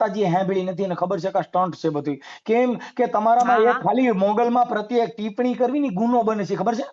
માતાજીએ સાંભળી નથી અને ખબર છે કે સ્ટન્ટ છે બધું. કેમ કે હા તમારામાં હા એક ખાલી મોગલમાં પ્રત્યે એક ટિપ્પણી કરવી ની ગુનો બને છે, ખબર છે?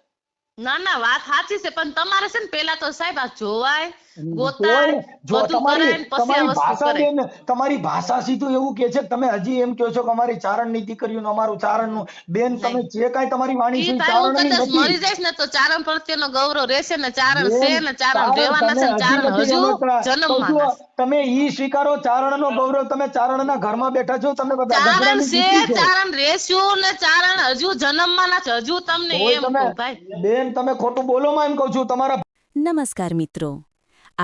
ના ના વાત સાચી છે, પણ તમારે છે ને પેલા તો સાહેબ આ જોવાય ગોતાય તોય જો બધું તમારી કરાય ને પછી આ તમારી વસ્તુ ભાષા કરાય. બેન, તમારી ભાષા સીધું એવું કે છે કે તમે હજી એમ કહો છો કે અમારી ચારણની દીકરીઓનું અમારું ચારણનું. બેન તમે નહીં જે કાંઈ તમારી વાણી ઈ છે એ ભાઈ હું ચારણની કદાચ નથી. મરી જઈશ ને તો ચારણ પ્રત્યેનો ગૌરવ રહેશે ને, ચારણ છે બેન ને ચારણ ચારણ રહેવાના તમે છે ને હજી ચારણ નથી હજુ સમજતા. કહું જન્મવાના છું છે. તમે ઈ સ્વીકારો ચારણનો ગૌરવ. તમે ચારણના ઘરમાં બેઠા છો, તમે બધા ચારણ ગઢડાની છે, દીકરી છો. ચારણ રેસ્યું ને ચારણ હજુ જન્મવાના છે, હજુ તમને તોય એમ તમે કહું ભાઈ. બેન તમે ખોટું બોલો માં એમ કહું છું. તમારા નમસ્કાર મિત્રો,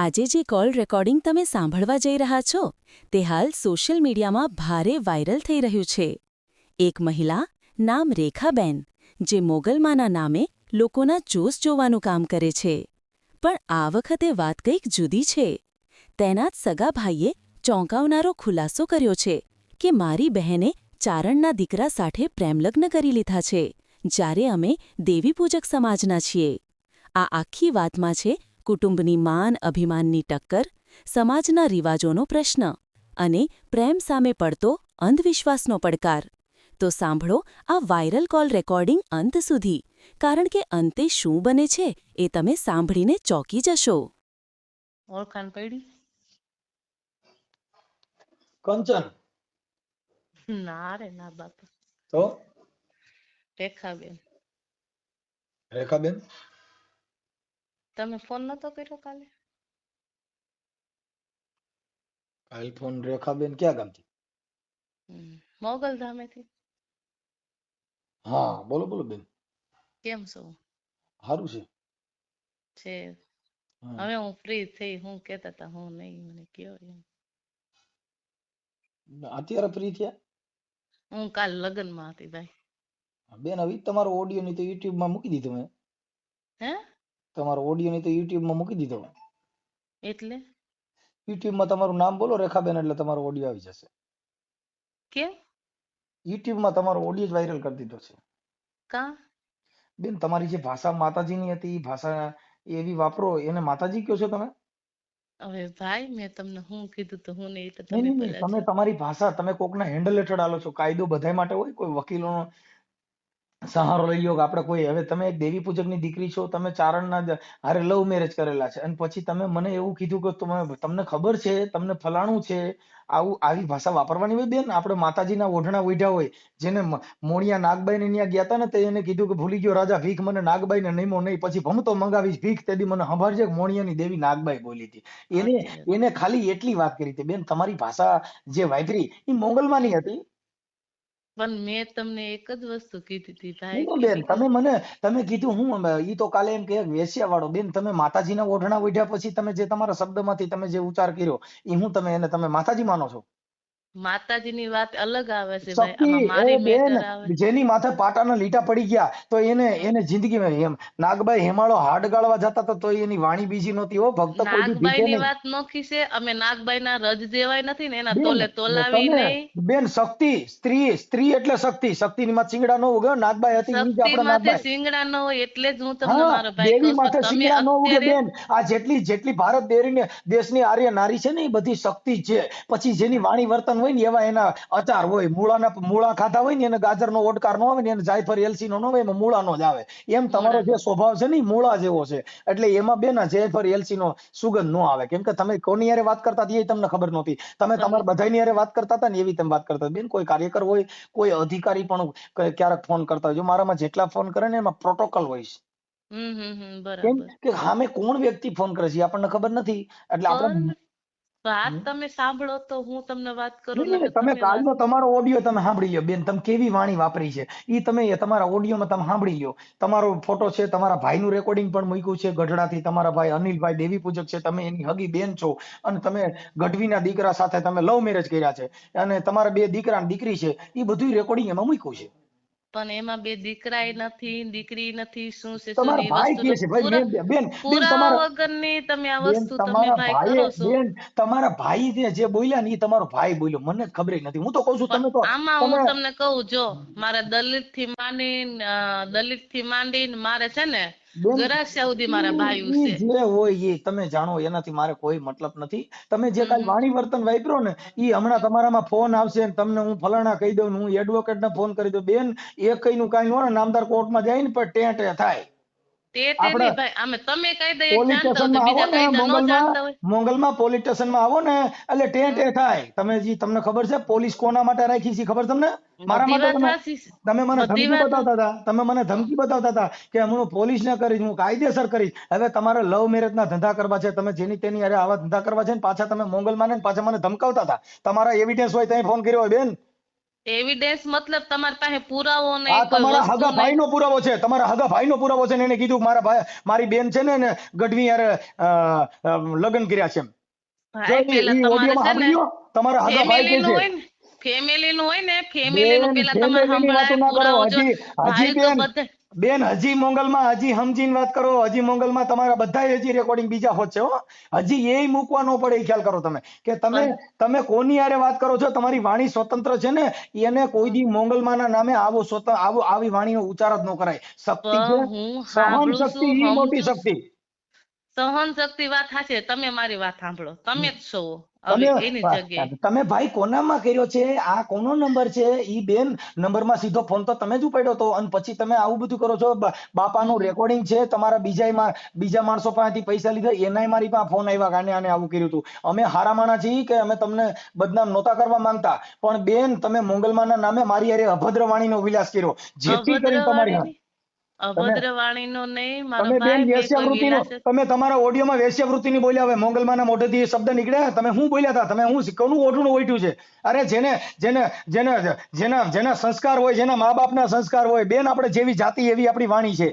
આજે જે કોલ રેકોર્ડિંગ તમે સાંભળવા જઈ રહ્યા છો તે હાલ સોશિયલ મીડિયામાં ભારે વાયરલ થઈ રહ્યું છે. એક મહિલા નામ રેખાબેન જે મોગલમાના નામે લોકોના જોશ જોવાનું કામ કરે છે. પણ આ વખતે વાત કંઈક જુદી છે. તેના જ સગા ભાઈએ ચોંકાવનારો ખુલાસો કર્યો છે કે મારી બહેને ચારણના દીકરા સાથે પ્રેમલગ્ન કરી લીધા છે, જ્યારે અમે દેવીપૂજક સમાજના છીએ. આ આખી વાતમાં છે કુટુંબની માન અભિમાનની ટક્કર, સમાજના રિવાજોનો પ્રશ્ન અને પ્રેમ સામે પડતો અંધવિશ્વાસનો પડકાર. તો સાંભળો આ વાયરલ કોલ રેકોર્ડિંગ અંત સુધી, કારણ કે અંતે શું બને છે એ તમે સાંભળીને ચોંકી જશો. ઓળખાણ પડી? કંચન ના રે ના બાપા, તો રેખાબેન. રેખાબેન તમે ફોન નતો કર્યો કાલે? કાલ ફોન રેખાબેન ક્યાં ગામથી? મોગલ ધામેથી. હા બોલો બોલો બેન. કેમ છો? સારું છે. છે. હા. હવે હું ફ્રી થઈ, હું કેતા હતા હું નહીં, મને કયો એમ. અત્યારે ફ્રી થયા? હું કાલ લગ્નમાં હતી ભાઈ. બેન હવે તમારો ઓડિયો ની તો યુટ્યુબ માં મૂકી દીધો મેં. હે? તમારો ઓડિયો ની તો યુટ્યુબ માં મૂકી દીધો. એટલે યુટ્યુબ માં તમારું નામ બોલો રેખાબેન એટલે તમારો ઓડિયો આવી જશે. કેમ? યુટ્યુબ માં તમારો ઓડિયો જ વાયરલ કરી દીધો છે. કા? બેન તમારી જે ભાષા માતાજીની હતી એ ભાષા એવી વાપરો, એને માતાજી કહો છો તમે? હવે ભાઈ મેં તમને હું કીધું તો હું નહીં, તો નહીં તમે નહીં નહીં, પેલા તમે જો. તમારી ભાષા તમે કોકના હેન્ડલ હેઠળ આલો છો. કાયદો બધાય માટે હોય, કોઈ વકીલોનો સહારો લઈ લો કે આપણે કોઈ. હવે તમે એક દેવી પૂજકની દીકરી છો, તમે ચારણના હારે લવ મેરેજ કરેલા છે અને પછી તમે મને એવું કીધું કે તમને ખબર છે, તમને ફલાણું છે. આવી ભાષા વાપરવાની હોય બેન. આપણે માતાજીના ઓઢણા ઓઢ્યા હોય, જેને મોણિયા નાગબાઈને ત્યાં ગયા હતા ને તો એને કીધું કે ભૂલી ગયો રાજા ભીખ મને નાગબાઈને નમ્યો નહીં, પછી ભમતો મંગાવીશ ભીખ, તેદી મને સંભાળજે કે મોણિયાની દેવી નાગબાઈ બોલી હતી. એને સાચી વાત. એને ખાલી એટલી વાત કરી હતી બેન. તમારી ભાષા જે વાપરી એ મોગલમાની હતી. પણ મેં તમને એક જ વસ્તુ કીધી હતી ભાઈ, નહીં કે બેન, બીજું તમે કીધું હું ઈ તો કાલે એમ કે વેશ્યા વાળો. બેન તમે માતાજીના ઓઢણા ઓઢ્યા પછી તમે જે તમારા શબ્દમાંથી તમે જે ઉચ્ચાર કર્યો એ હું તમે એને તમે માતાજી માનો છો? માતાજીની વાત અલગ આવે છે ભાઈ, શક્તિ આમાં એ મારી બેન, મેટર આવે. જેની માથે પાટાના લીટા પડી ગયા તો એને જિંદગીમાં એમ નાગબાઈ હેમાળો હાડ ગાળવા જતા હતા તો એની વાણી બીજી નહોતી. હો ભક્ત કોઈ દી નાગબાઈ ભીખે ની નહીં. વાત નોખી છે. અમે નાગબાઈ ના રજ દેવાય નથી ને એના બેન તોલે તોલાવી તમે નહીં. બેન શક્તિ, સ્ત્રી એટલે શક્તિ. શક્તિની માં ચીંગડા ન ઉગે. નાગબાઈ હતી ઈ જ શક્તિ આપણા માથે નાગબાઈ. શિંગડા ન હોય એટલે જ હું તમને હા મારો ભાઈ દેવી કહું છું. માથે તમે શિંગડા ન ઉગે અત્યારે બેન. આ જેટલી જેટલી ભારત દેશની આર્ય નારી છે ને એ બધી શક્તિ જ છે. પછી જેની વાણી વર્તન હોય ને એવા એના અચાર હોય. મૂળા ખાધા હોય ને એને ગાજરનો ઓડકાર ન આવે ને એને જાયફળ એલચીનો ન હોય, એમાં મૂળાનો જ આવે. એમ તમારો જે મોડાનો સ્વભાવ છે ને એ મૂળા જેવો છે. એટલે એમાં બેન આ જાયફળ એલચીનો સુગંધ ન આવે. કેમ કે તમે કોની હારે વાત કરતા હતા એ તમને ખબર નહોતી. તમે પણ તમારા બધાની હારે વાત કરતા હતા ને એવી તમે વાત કરતા હતા. બેન કોઈ કાર્યકર હોય, કોઈ અધિકારી પણ ક્યારેક ફોન કરતા હોય, જો મારામાં જેટલા ફોન કરે ને એમાં પ્રોટોકોલ હોય છે. કેમ બરાબર. કે સામે કોણ વ્યક્તિ ફોન કરે છે એ આપણને ખબર નથી. એટલે પણ આપણે વાત તમે સાંભળો તો હું તમને વાત કરું નહીં ને તો નહીં, તમે તમે વાત. કાલનો તમારો ઓડિયો તમે સાંભળી લ્યો બેન. તમે કેવી વાણી વાપરી છે એ તમે તમારા ઓડિયોમાં તમે સાંભળી લ્યો. તમારો ફોટો છે, તમારા ભાઈનું રેકોર્ડિંગ પણ મૂક્યું છે ગઢડાથી. તમારા ભાઈ અનિલભાઈ દેવી પૂજક છે, તમે એની હગી બેન છો અને તમે ગઢવીના દીકરા સાથે તમે લવ મેરેજ કર્યા છે અને તમારા બે દીકરા ને દીકરી છે, એ બધું રેકોર્ડિંગ એમાં મૂક્યું છે. પણ એમાં બે દીકરાય નથી દીકરી નથી, શું છે શું તમારા નહીં, ભાઈ વસ્તુ કે તો છે ભાઈ. બેન બેન બેન પુરાવા વગરની તમે આ બેન વસ્તુ તમે તમારા ભાઈ ભાઈએ કરો છો. બેન તમારા ભાઈ જે બોલ્યા ને એ તમારો ભાઈ બોલ્યો. મને જ ખબર નથી. હું તો કઉ છું પણ તમે તો આમાં તમે હું તમને કહું, જો મારા દલિત થી માંડીને મારે છે ને બેન ગરાસિયા સુધી મારા ભાઈઓ ઈ છે. જે હોય એ તમે જાણો, એનાથી મારે કોઈ મતલબ નથી. તમે જે કાલ હમ. વાણી વર્તન વાપરો ને ઈ હમણાં તમારામાં ફોન આવશે ને તમને હું ફલાણા કહી દઉં ને હું એડવોકેટ ને ફોન કરી દઉં. બેન એ કઈ નું કાંઈ ન હોય ને નામદાર કોર્ટમાં જાય ને પણ ટેં થાય. તે આપણે નહીં ભાઈ, અમે તમે કાયદા એક પોલીસ જાણતા હોય તો સ્ટેશનમાં આવો બીજા ને કાયદા ન જાણતા હોય. મોંગલમાં પોલીસ સ્ટેશનમાં આવો ને એટલે ટેં થાય. તમને ખબર છે પોલીસ કોના માટે રાખી છે ખબર તમને? મારા બધી માટે. વાત સાચી છે. તમે મને બધી ધમકી વાત બતાવતા હતા, તમે મને ધમકી બતાવતા હતા કે હું પોલીસ ને કરીશ, હું કાયદેસર કરીશ. હવે તમારે લવ મેરેજ ના ધંધા કરવા છે, તમે જેની તેની અરે આવા ધંધા કરવા છે ને પાછા તમે મોંગલમાં ને પાછા મને ધમકાવતા હતા. તમારા એવિડન્સ હોય ત્યાં ફોન કર્યો હોય બેન. એવિડન્સ મતલબ તમારી પાસે પુરાવો આ નહીં, કોઈ તમારા વસ્તુ હગા નહીં. ભાઈનો પુરાવો છે, તમારા હગા ભાઈનો પુરાવો છે ને એને કીધું કે મારા ભાઈ મારી બેન છે ને એને ગઢવી યારે લગ્ન કર્યા છે એમ. જો ભાઈ પેલા ઈ તમારે ઓડિયોમાં છે સાંભળી ને લ્યો, તમારા હગા ભાઈ ફેમિલી કહે નું છે. હોય ને, ફેમિલી નું હોય ને, ફેમિલી નું બેન પેલા તમારે ફેમિલીની વાતો સંભળાય, ના કરો. પુરાવો જો. હજી ભાઈ તો બેન બધા બેન હજી મોંગલમાં હજી સમજીને વાત કરો. હજી મોંગલમાં તમારા બધા હજી રેકોર્ડિંગ બીજા હોત છે હો. હજી એ મૂકવા ન પડે એ ખ્યાલ કરો તમે કે તમે કોની હારે વાત કરો છો. તમારી વાણી સ્વતંત્ર છે ને, એને કોઈ દી મોંગલમાના નામે આવી વાણીનો ઉચ્ચાર જ ન કરાય. શક્તિ છે, હું સહન સાંભળું શક્તિ છું, ઈ મોટી સમજુ શક્તિ. સહન શક્તિ વાત સાચી. તમે મારી વાત સાંભળો, તમે જ છો તમે હવે એની જગ્યાએ. તમે ભાઈ કોનામાં કર્યો છે? આ કોનો નંબર છે? ઈ બેન નંબરમાં સીધો ફોન તો તમે જ ઉપાડ્યો તો અને પછી તમે આવું બધું કરો છો. બાપાનું રેકોર્ડિંગ છે, તમારા બીજા માણસો પાસેથી પૈસા લીધા એનાય મારી પાસે ફોન આવ્યા કે આને આવું કર્યું હતું. અમે હારા માણા છીએ કે અમે તમને બદનામ નહોતા કરવા માંગતા, પણ બેન તમે મોંગલમાના નામે મારી હારે અભદ્ર વાણીનો વિલાસ કર્યો. જેથી કરીને તમારી અભદ્ર વાણીનો નહીં મારો તમે બેન ભાઈ, મેં કોઈ વેશ્યાવૃત્તિનો વિલાસ તમે તમારા ઓડિયોમાં વેશ્યાવૃત્તિની બોલ્યા. હવે મોંગલમાના મોઢેથી એ શબ્દ નીકળ્યા. તમે શું બોલ્યા હતા? તમે શું કોનું ઓઢણું ઓઢ્યું છે? અરે જેના સંસ્કાર હોય, જેના મા બાપના સંસ્કાર હોય બેન, આપણે જેવી જાતિ એવી આપણી વાણી છે.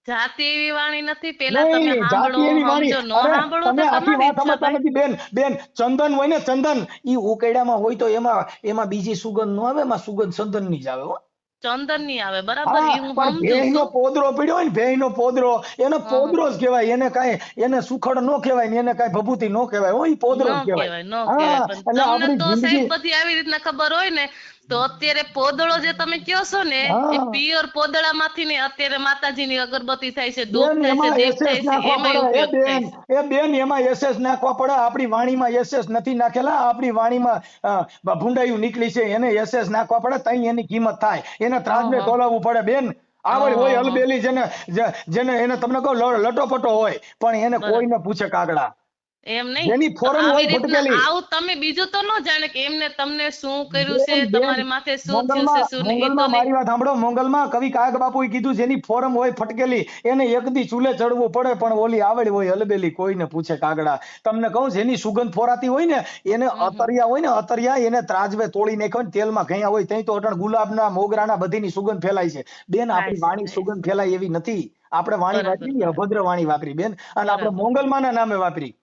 જાતિ એવી વાણી નથી. પેલા તમે નહીં જાતિ સાંભળો, એવી વાણી. સમજો. નો અરે સાંભળો તમે તો આખી તમારી વાત ઈચ્છા સમજતા ભાઈ. નથી બેન. ચંદન હોય ને, ચંદન ઈ ઉકેડામાં હોય તો એમાં બીજી સુગંધ ન આવે, એમાં સુગંધ ચંદન ની જ આવે હો. ચંદન ની આવે બરાબર, હા, એ હું પણ સમજુ ભેંનો છું. પોદરો પડ્યો હોય ને, ભેંનો પોદરો એને પોદરો જ કહેવાય. એને સુખડ નો કહેવાય ને એને કાંઈ ભભૂતિ નો કહેવાય હો. ઈ પોદરો જ ન કહેવાય. કહેવાય, ન હા, કહેવાય. પણ એટલે તમને આપણી તો જિંદગી સાહેબ બધી આવી રીતના ખબર હોય ને, તો અત્યારે પોદળો જે તમે કહો છો ને, એ હા પિયર પોદળામાંથી ને અત્યારે માતાજીની અગરબત્તી થાય છે, ધૂપ બેન થાય છે, એમાં દીપ એસએસ થાય છે, નાખવા એમાંય પડે. ઉપયોગ થાય છે. બેન એમાં એસએસ નાખવા પડે. આપણી વાણીમાં એસએસ નથી નાખેલા. આપણી વાણીમાં ભૂંડાયું નીકળી છે, એને એસએસ નાખવા પડે તઈ એની કિંમત થાય. એને ત્રાજવે હં, તોલાવવું પડે બેન. આવડ હોય હં, હં. અલબેલી, જેને એને તમને કહો લટોપટો હોય પણ એને બરાબર. કોઈને પૂછે કાગડા. એમ નહીં જેની તો ફોરન આવી હોય રીતના ફટકેલી. આવું તમે બીજું તો ન જાણે કે એમને તમને શું કર્યું છે, બેન તમારી માથે શું થયું છે, શું નહીં, એ તો મોંગલમાં નહીં. મારી વાત સાંભળો. મોંગલમાં કવિ કાયક બાપુએ કીધું જેની ફોરમ હોય ફટકેલી એને એકદી ચૂલે ચડવું પડે, પણ ઓલી આવડ હોય અલબેલી કોઈને પૂછે કાગડા. તમને કહું જેની સુગંધ ફોરાતી હોય ને એને અતરિયા હોય ને, અતરિયા એને ત્રાજવે તોડી નાખ્યો ને તેલમાં ગયા હોય ત્યાં તો અટણ ગુલાબના મોગરાના બધીની સુગંધ ફેલાય છે. બેન થાય આપણી છે, વાણી થાય સુગંધ છે. ફેલાય એવી નથી. આપણે વાણી બરાબર, વાપરી બરાબર, અભદ્ર વાણી વાપરી બેન, અને આપણે બરાબર. મોંગલમાના નામે વાપરી.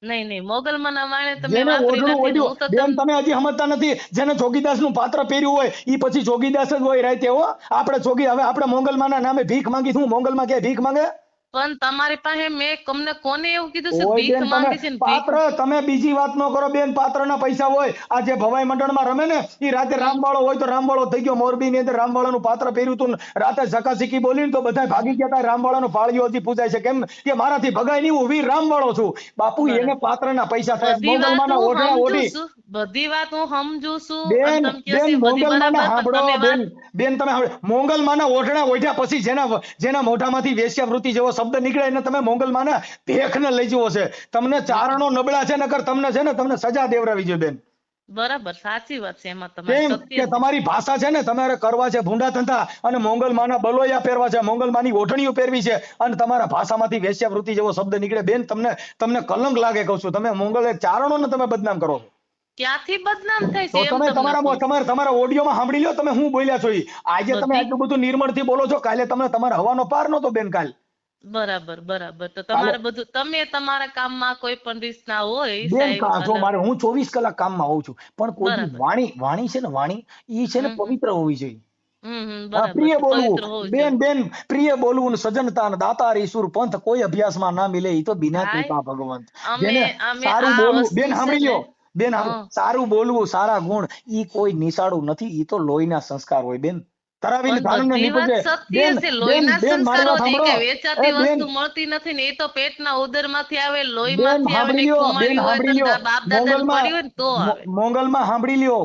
નહીં નહીં, મોગલમાંના વાણે તમે જેને વાપરી ઓઢણું નથી ને ઓઢ્યું હું તો બેન, તમે હજી સમજતા નથી. જેને જોગીદાસ નું પાત્ર પહેર્યું હોય ઈ પછી જોગીદાસ જ હોય રાતે હો. હવે આપણે મોંગલમાના નામે ભીખ માંગી. શું મોંગલમાં ક્યાંય ભીખ માંગે? પણ તમારી પાસે મેં કોને એવું કીધું છે ઓય ભીખ બેન માંગી છે ને ભીખ? તમે બીજી વાત ન કરો બેન. પાત્રના પૈસા હોય. આ જે ભવાઈ મંડળમાં રમે ને ઈ રાતે રામવાળો હોય તો રામવાળો થઈ ગયો. મોરબી ની અંદર રામવાળાનું પાત્ર પહેર્યું હતું, રાતે ઝકાઝીકી બોલીને તો બધા ભાગી ગયા હતા. રામવાળાનો ફાળિયો હજી પૂજાય છે. કેમ કે મારાથી ભગાય નહીં, હું વીર રામવાળો છું. બાપુ એને બરાબર. પાત્રના પૈસા થાય. બધી વાત મોંગલમાના હું ઓઢણા સમજુ ઓઢી. છું, બધી વાત હું સમજુ છું, અને બેન તમે કહો છો એ બધી મોંગલમાના બરાબર, પણ હાંભળો તમે વાત બેન તમે મોંગલમાના ઓઢણા ઓઢ્યા પછી જેના મોઢામાંથી વેશ્યાવૃત્તિ જેવો શબ્દ નીકળે એને તમે મોંગલમાના ભેખને લઈ જવો છે. તમને ચારણો નબળા છે, નકર તમને સજા દેવરાવી જોઈએ બેન. બરાબર, સાચી વાત છે, એમાં તમારી કેમ સત્ય કે જ. તમારી ભાષા છે ને તમારે કરવા છે ભૂંડા ધંધા, અને મોંગલમાના બલોયા પહેરવા છે, મોંગલમાની ઓઢણીઓ પહેરવી છે, અને તમારા ભાષામાંથી વેશ્યાવૃત્તિ જેવો શબ્દ નીકળે બેન, તમને કલંક લાગે. કહું છું તમે મોંગલ ચારણોને તમે બદનામ કરો છો. ક્યાંથી બદનામ થાય તો છે એમ તમે તમને કહું. તમારા ઓડિયોમાં સાંભળી લો તમે શું બોલ્યા છો. આજે તમે બધી આટલું બધું નિર્મળથી બોલો છો, કાલે તમને તમારા હવાનો પાર નહોતો બેન. બરાબર, તો તમારે બધું તમે તમારા કામમાં કોઈ પણ રીતના હોય બેન સાહેબ, જો મતલબ હું 24 કલાક કામમાં હોઉં છું, પણ કોઈ દી બરાબર. વાણી છે ને, વાણી ઈ છે ને પવિત્ર હોવી જોઈએ. બરાબર પ્રિય છે, બોલવું પવિત્ર હોવું જોઈએ. બેન પ્રિય બોલવું ને સજનતા ને દાતાર ઈસુર પંથ કોઈ અભ્યાસમાં ના મિલે. ઈ તો બિના ભાઈ કૃપા ભગવંત. અમે જેને અમે સારું આ બોલવું વસ્તુ બેન છે સાંભળી ને. લ્યો બેન હં. સારું બોલવું, સારા ગુણ ઈ કોઈ નિશાળું નથી. ઈ તો લોહીના સંસ્કાર હોય બેન. ધરાવીને પણ ધાનને બધી વાત નીપજે. સત્ય બેન છે. બેન લોહીના બેન મારી સંસ્કારો વાત છે કે સાંભળો. વેચાતી એ બેન વસ્તુ મળતી નથી ને, એ તો પેટના ઉદરમાંથી આવે, બેન લોહીમાંથી આવે ને, સાંભળી લ્યો, બેન ખુમારી હોય તો સાંભળી લ્યો. બાપ દાદાને પડી હોય ને તો આવે. મોંગલમાં સાંભળી લ્યો.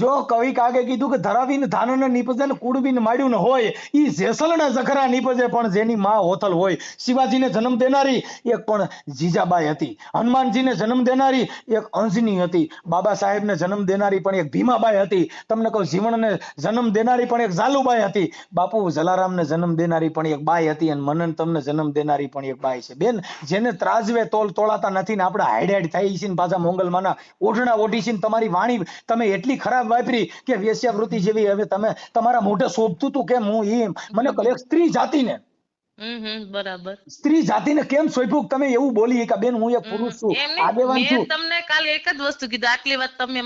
જો કવિ કાગે કીધું કે ધરાવીને ધાનને નીપજે ને કુડબીને માડ્યું ને હોય, ઈ જેસલને જખરા નીપજે, પણ જેની માં હોથલ હોય. શિવાજીને જન્મ દેનારી એક પણ જીજાબાઈ હતી. હનુમાનજીને જન્મ દેનારી એક અંજની હતી. બાબા સાહેબને જન્મ દેનારી પણ એક ભીમાબાઈ હતી. તમને કહું, જીવણને જન્મ દેનારી પણ એક ઝાલુબાઈ હતી. બાપુ જલારામને જન્મ દેનારી પણ એક બાઈ હતી, અને મનન તમને જન્મ દેનારી પણ એક બાઈ છે. બેન, જેને ત્રાજવે તોલાતા નથી ને આપણે હાઈડ થઈ છીએ ને પાછા મોંગલમાંના ઓઢણા ઓઢી છીએ ને તમારી વાણી તમે એટલી ખરાબ વાપરી કે વેશ્યાવૃત્તિ જેવી. હવે તમે તમારા મોઢે શોભતું હતું કેમ? હું એ મને કહે એક સ્ત્રી જાતિને બરાબર. સ્ત્રી જાતિને કેમ શોભ્યું તમે એવું બોલી કે બેન હું એક પુરુષ છું, એમ નહીં, આગેવાન મેં છું. તમને કાલે એક જ વસ્તુ કીધું, આટલી વાત તમે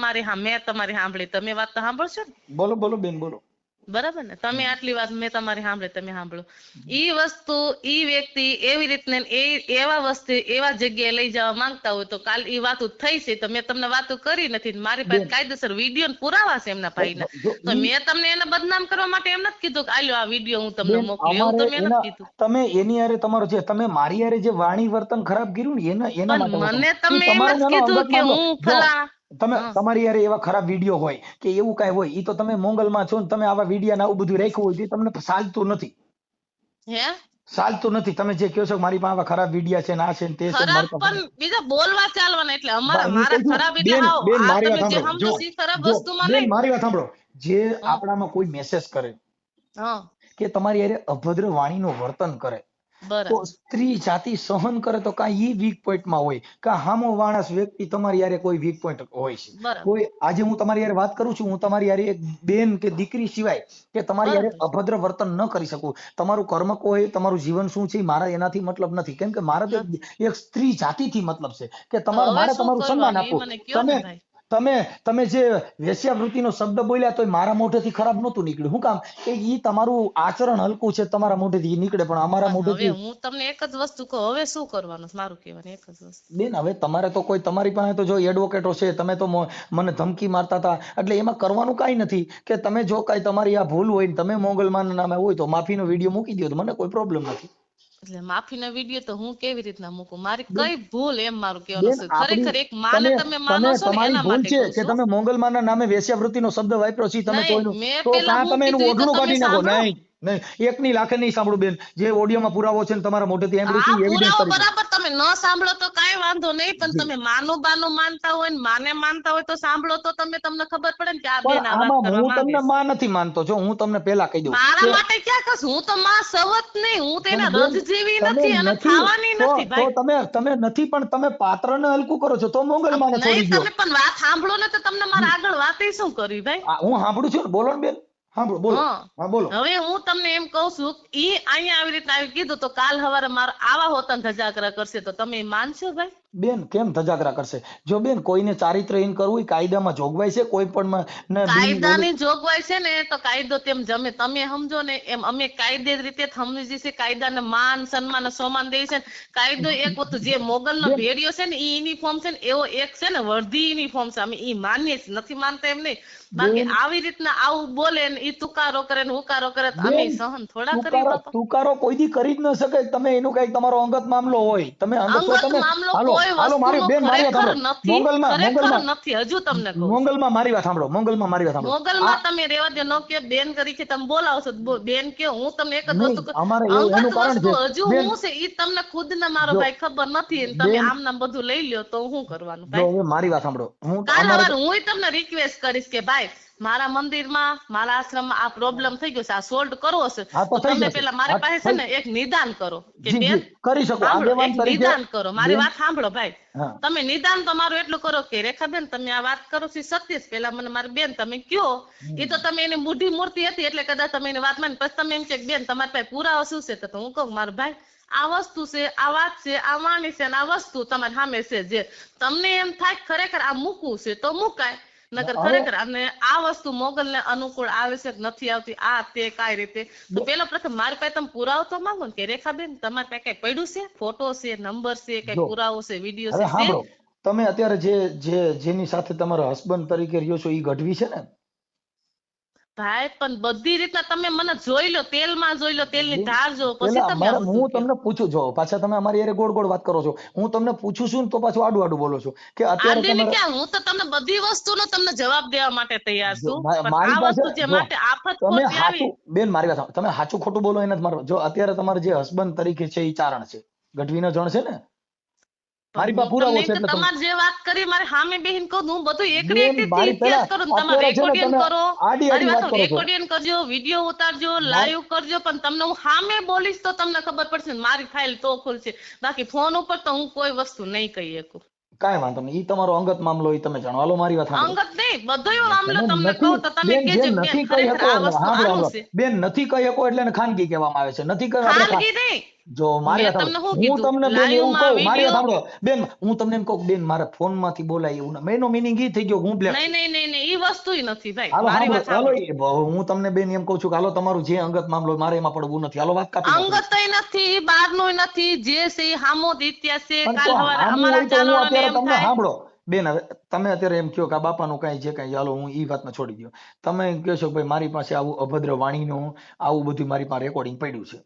મેં તમારી સાંભળી, તમે વાત તો સાંભળશો ને, બોલો બોલો બેન બોલો. બરાબર ને? તમે આટલી વાત મેં તમારી સાંભળી, તમે સાંભળો. ઈ વસ્તુ ઈ વ્યક્તિ એવી રીતને એવા વસ્તુ એવા જગ્યાએ લઈ જવા માંગતા હોય તો કાલ ઈ વાતો થઈ છે તો મેં તમને વાતો કરી નથી. મારી પાસે કાયદેસર વિડીયો પુરાવા છે એમના ભાઈના, તો મેં તમને એને બદનામ કરવા માટે એમ નથી કીધું કે આલ્યો આ વિડીયો હું તમને મોકલું, એવું તો મેં નથી કીધું. તમે એની હારે તમારો જે તમે મારી હારે જે વાણી વર્તન ખરાબ કર્યું ને એના માટે મને તમે એમ જ કીધું કે હું ફલાણા તમે તમારી યારે એવા ખરાબ વિડીયો હોય કે એવું કઈ હોય, ઈ તો તમે મોંગલમાં છો ને તમે આવા વિડીયો આવું બધું રાખ્યું હોય, તમને ચાલતું નથી. હે ચાલતું નથી. તમે જે કહો છો મારી પાસે આવા ખરાબ વિડીયો છે ને આ છે ને તે છે, ખરાબ પણ બીજા બોલવા ચાલવાના, એટલે મારા ખરાબ એટલે હાવ આ તમે જે સમજો છો ખરાબ વસ્તુમાં નહીં. મારી વાત સાંભળો. જે આપણામાં કોઈ મેસેજ કરે કે તમારી યારે અભદ્ર વાણીનું વર્તન કરે, તો સ્ત્રી જાતિ સહન કરે તો કાંઈ ઈ વીક પોઈન્ટમાં હોય, કાં હામો માણસ વ્યક્તિ તમારી યારે કોઈ વીક પોઈન્ટ હોય છે. કોઈ આજે હું તમારી યારે વાત કરું છું, હું તમારી યારે એક બેન કે દીકરી સિવાય કે તમારી યારે અભદ્ર વર્તન ન કરી શકું. તમારું કર્મ કોઈ તમારું જીવન શું છે મારા એનાથી મતલબ નથી, કેમ કે મારા તો એક સ્ત્રી જાતિથી મતલબ છે કે મારે તમારું સન્માન આપવું. તમે જે વેશ્યાવૃત્તિનો શબ્દ બોલ્યા તો મારા મોઢેથી ખરાબ નહોતું નીકળ્યું. શું કામ કે ઈ તમારું આચરણ હલકું છે, તમારા મોઢેથી નીકળે, પણ અમારા મોઢેથી. હું તમને એક જ વસ્તુ કહું, હવે શું કરવાનું મારું કહેવાનું એક જ વસ્તુ. બેન, હવે તમારે તો કોઈ તમારી પાસે તો જો એડવોકેટો છે, તમે તો મને ધમકી મારતા હતા, એટલે એમાં કરવાનું કાંઈ નથી. કે તમે જો કાંઈ તમારી આ ભૂલ હોય ને તમે મોંગલમાન નામે હોય તો માફીનો વિડીયો મૂકી દો તો મને કોઈ પ્રોબ્લેમ નથી. એટલે માફીના વિડીયો તો હું કેવી રીતના મૂકું? મારી કઈ ભૂલ એમ મારું કહેવાનું છે. ખરેખર એક માને તમે માનો છો ને એના માટે કહું છું કે તમે મોંગલમાનના નામે વેશ્યાવૃત્તિનો શબ્દ વાપર્યો છે, તમે મેં તો પેલા હું તમે એનું કીધું ઓઢણું તો કાઢી તમે નાખો. સાંભળો. નહીં, એકની લાખે નહીં સાંભળું બેન. જે ઓડિયોમાં પુરાવો છે ને તમારા મોઢેથી સાંભળ્યું છે, એવિડન્સ પુરાવો બરાબર, તમે ન સાંભળો તો કાંઈ વાંધો નહીં, પણ તમે બાનું માનતા હોય ને માને માનતા હોય તો સાંભળો તો તમને ખબર પડે ને કે આ બેન આ વાત કરવા હું માંગે તમને છે. માં નથી માનતો. જો હું તમને પેલા કહી દઉં, મારા માટે ક્યાં કશું, હું તો માં સવત નહીં, હું તો એના રજ જેવી નથી અને ખાવાની નથી ભાઈ. તમે નથી, પણ તમે પાત્રને હલકું કરો છો તો મોંગલમાને છોડી નહીં, દો. તમે પણ વાત સાંભળો ને તો તમને મારા આગળ વાતે શું કરવી ભાઈ? હું સાંભળું છું ને, બોલો ને બેન, સાંભળો, બોલો. હા બોલો. હવે હું તમને એમ કહું છું, ઈ અહીંયા આવી રીતના આવી કીધું તો કાલ સવારે મારા આવા હોતન ધજાગરા કરશે તો તમે માનશો ભાઈ? બેન, કેમ ધજાગરા કરશે? જો બેન કોઈને ચારિત્રહીન કરવું એ કાયદામાં જોગવાઈ છે. કોઈ પણ કાયદાની જોગવાઈ છે ને તો કાયદો તેમ જમે તમે સમજો ને એમ અમે કાયદે રીતે સમજી છે. કાયદાને માન સન્માન સન્માન દે છે. કાયદો એક વસ્તુ જે મોગલનો ભેડિયો છે ને ઈ યુનિફોર્મ છે ને એવો એક છે ને વર્ધી યુનિફોર્મ છે. અમે ઈ માનીએ છીએ, નથી માનતા એમ નહીં. બાકી આવી રીતના આવું બોલે ને ઈ તુકારો કરે ને હુકારો કરે તો અમે સહન થોડા કરી બાપા. તુકારો કોઈ દી કરી જ ન શકે. તમે એનું કઈક તમારો અંગત મામલો હોય, તમે અંગત મામલો કોઈ વસ્તુનો ખરેખર નથી, ખરેખર નથી. હજુ તમને કહું, મોંગલમાં મારી વાત સાંભળો. મોગલમાં તમે રેવા દો, નો કે બેન કરી છે તમે બોલાવો છો બેન કે હું તમને એક જ વસ્તુ એનું કારણ છે હજુ હું છે ઈ તમને ખુદ ને મારો ભાઈ ખબર નથી. તમે આમ નામ બધું લઈ લ્યો તો શું કરવાનું ભાઈ? મારી વાત સાંભળો. હું તમને રિક્વેસ્ટ કરીશ કે ભાઈ મારા મંદિરમાં મારા આશ્રમમાં આ પ્રોબ્લેમ થઈ ગયો છે, આ સોલ્વ કરવો છે તો તમે પેલા મારી પાસે છે ને એક નિદાન કરો કે બેન કરી શકો. નિદાન કરો. મારી વાત સાંભળો ભાઈ, તમે નિદાન તો મારું એટલું કરો કે રેખાબેન તમે આ વાત કરો છો સત્ય છે. પેલા મને મારી બેન તમે કયો, એ તો તમે એની બુઢી મૂર્તિ હતી એટલે કદાચ તમે એની વાત માની, પછી તમે એમ કે બેન તમારી પાસે પુરાવો શું છે? તો હું કહું મારું ભાઈ આ વસ્તુ છે, આ વાત છે, આ વાણી છે, આ વસ્તુ તમારી સામે છે. જે તમને એમ થાય ખરેખર આ મૂકવું છે તો મુકાય, નકર ખરેખર અને આ વસ્તુ મોગલને અનુકૂળ આવે છે નથી આવતી આ તે કઈ રીતે. તો પેલો પ્રથમ મારી પાસે તમે પુરાવો તો માંગો ને કે રેખાબેન તમારી પાસે કઈ પડ્યું છે, ફોટો છે, નંબર છે, કઈ પુરાવો છે, વિડીયો છે? તમે અત્યારે જેની સાથે તમારા હસબન્ડ તરીકે રહ્યો છો એ ગઢવી છે ને? ભાઈ પણ બધી રીતના તમે મને જોઈ લો, તેલમાં જોઈ લો, તેલની ધાર જો, પછી પેલા તમે આ બધું હું તમને પૂછું છો, પાછા તમે અમારી યારે ગોળ ગોળ વાત કરો છો. હું તમને પૂછું છું ને તો પાછું આડું આડું બોલો છો કે અત્યારે આડીને તમારે ક્યાં, હું તો તમને બધી વસ્તુનો તમને જવાબ દેવા માટે તૈયાર છું, પણ મારી આ પાસે વસ્તુ જે જો માટે આફત તમે ખોટી આવી. સાચું બેન મારી વાત સાંભળો, તમે સાચું ખોટું બોલો એને જ મારો. જો અત્યારે તમારે જે હસબન્ડ તરીકે છે એ ચારણ છે, ગઢવીનો જણ છે ને, મારી પાસે હું પુરાવો તમને છે. એટલે તમારે જે વાત કરી મારે સામે બેહીન કહું, હું બધું એકડી બેન એકડી મારી ઇતિહાસ પેલા કરું, તમે અત્યારે છે ને રેકોર્ડિંગ તમે કરો, આડી મારી આડી વાત વાત કરો છો. રેકોર્ડિંગ કરજો, વિડીયો ઉતારજો, લાઈવ કરજો, પણ તમને હું સામે બોલીશ તો તમને ખબર પડશે ને મારી ફાઇલ તો ખુલશે. બાકી ફોન ઉપર તો હું કોઈ વસ્તુ નહીં કહી શકું. કાંઈ વાંધો નહીં, ઈ તમારો અંગત મામલો, ઈ તમે જાણો. હાલો મારી વાત સાંભળો. અંગત નહીં, બધો એવો મામલો તમે તમને નથી કહું તો તમે બેન, જે કહેજો બેન નથી કહી ખરેખર શકો, આ વસ્તુ સાંભળો આનું સાંભળો છે. બેન, નથી કહી શકો એટલે એને ખાનગી કહેવામાં આવે છે. નથી કહી આપણે ખાનગી નહીં, જો મારી મેં વાત તમને સાંભળો, શું હું કીધું, તમને બેન લાઈવ એવું માં કહું, મારી વાત વિડીયો. સાંભળો બેન, હું તમને એમ કહું બેન, મારા ફોન માંથી બોલાય એવું ના, એનો મિનિંગ ઈ થઈ ગયો હું બ્લેક. નહીં નહીં નહીં નહીં, ઈ વસ્તુ નથી ભાઈ, હાલો મારી સાંભળો, વાત હાલો સાંભળો. હું તમને બેન એમ કહું છું કે હાલો તમારું જે અંગત મામલો હોય, મારે એમાં પડવું નથી. હાલો વાત કાપી નાખો. અંગતય નથી, બહારનું નથી, જે છે ઈ હામો જ ઇતિહાસ છે. પણ કાલ તો સવારે આમ અમારા હોય તો હું ચારણોને અત્યારે એમ તમને થાય. સાંભળો બેન, હવે તમે અત્યારે એમ કહો કે આ બાપાનું કઈ જે કઈ, હાલો હું ઈ વાતને છોડી દો. તમે એમ કહો છો કે ભાઈ મારી પાસે આવું અભદ્ર વાણીનું આવું બધું મારી પાસે રેકોર્ડિંગ પડ્યું છે.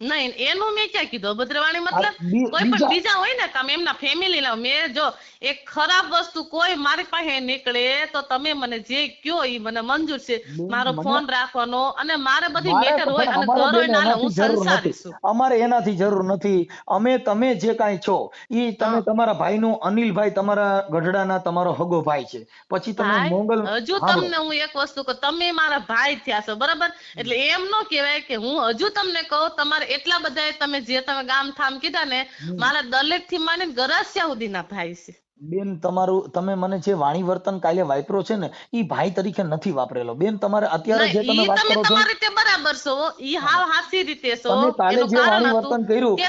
નહીં, એનું મેં ક્યાં કીધું અભદ્રવાણી, આ મતલબ કોઈ પણ બીજા બીજા હોય ને કામ એમના ફેમિલી ના. મેં જો એક ખરાબ વસ્તુ કોઈ મારી પાસે નીકળે તો તમે મને જે કયો ઈ મને મંજૂર છે. મારો ફોન રાખવાનો અને મારે બધી મેટર હોય અને ઘર હોય નાના, હું સંસારી છું. અમારે એનાથી જરૂર નથી. અમે તમે જે કાંઈ છો ઈ તમે તમારા ભાઈનું, અનિલભાઈ તમારા ગઢડાના તમારો હગો ભાઈ છે. પછી તમે ભાઈ, મોગલ હજુ તમને હું એક વસ્તુ કહું, તમે મારા ભાઈ થયા છો બરાબર, એટલે એમ નો કહેવાય કે હું હજુ તમને કહું તમારે એટલા બધા તમે જે તમે ગામ ઠામ કીધા ને, મારા દલિત થી માંડીને ગરાસિયા સુધીના ભાઈ છે. બેન તમારું, તમે મને જે વાણી વર્તન કાલે વાપરો છે ને ઈ ભાઈ તરીકે નથી વાપરેલો. બેન તમારે અત્યારે જે તમે વાત કરો છો તમારી રીતે બરાબર છો, ઈ હાવ હાસી રીતે છો. તમે કાલે એનું જે કારણ વાણી હતું વર્તન કર્યું કે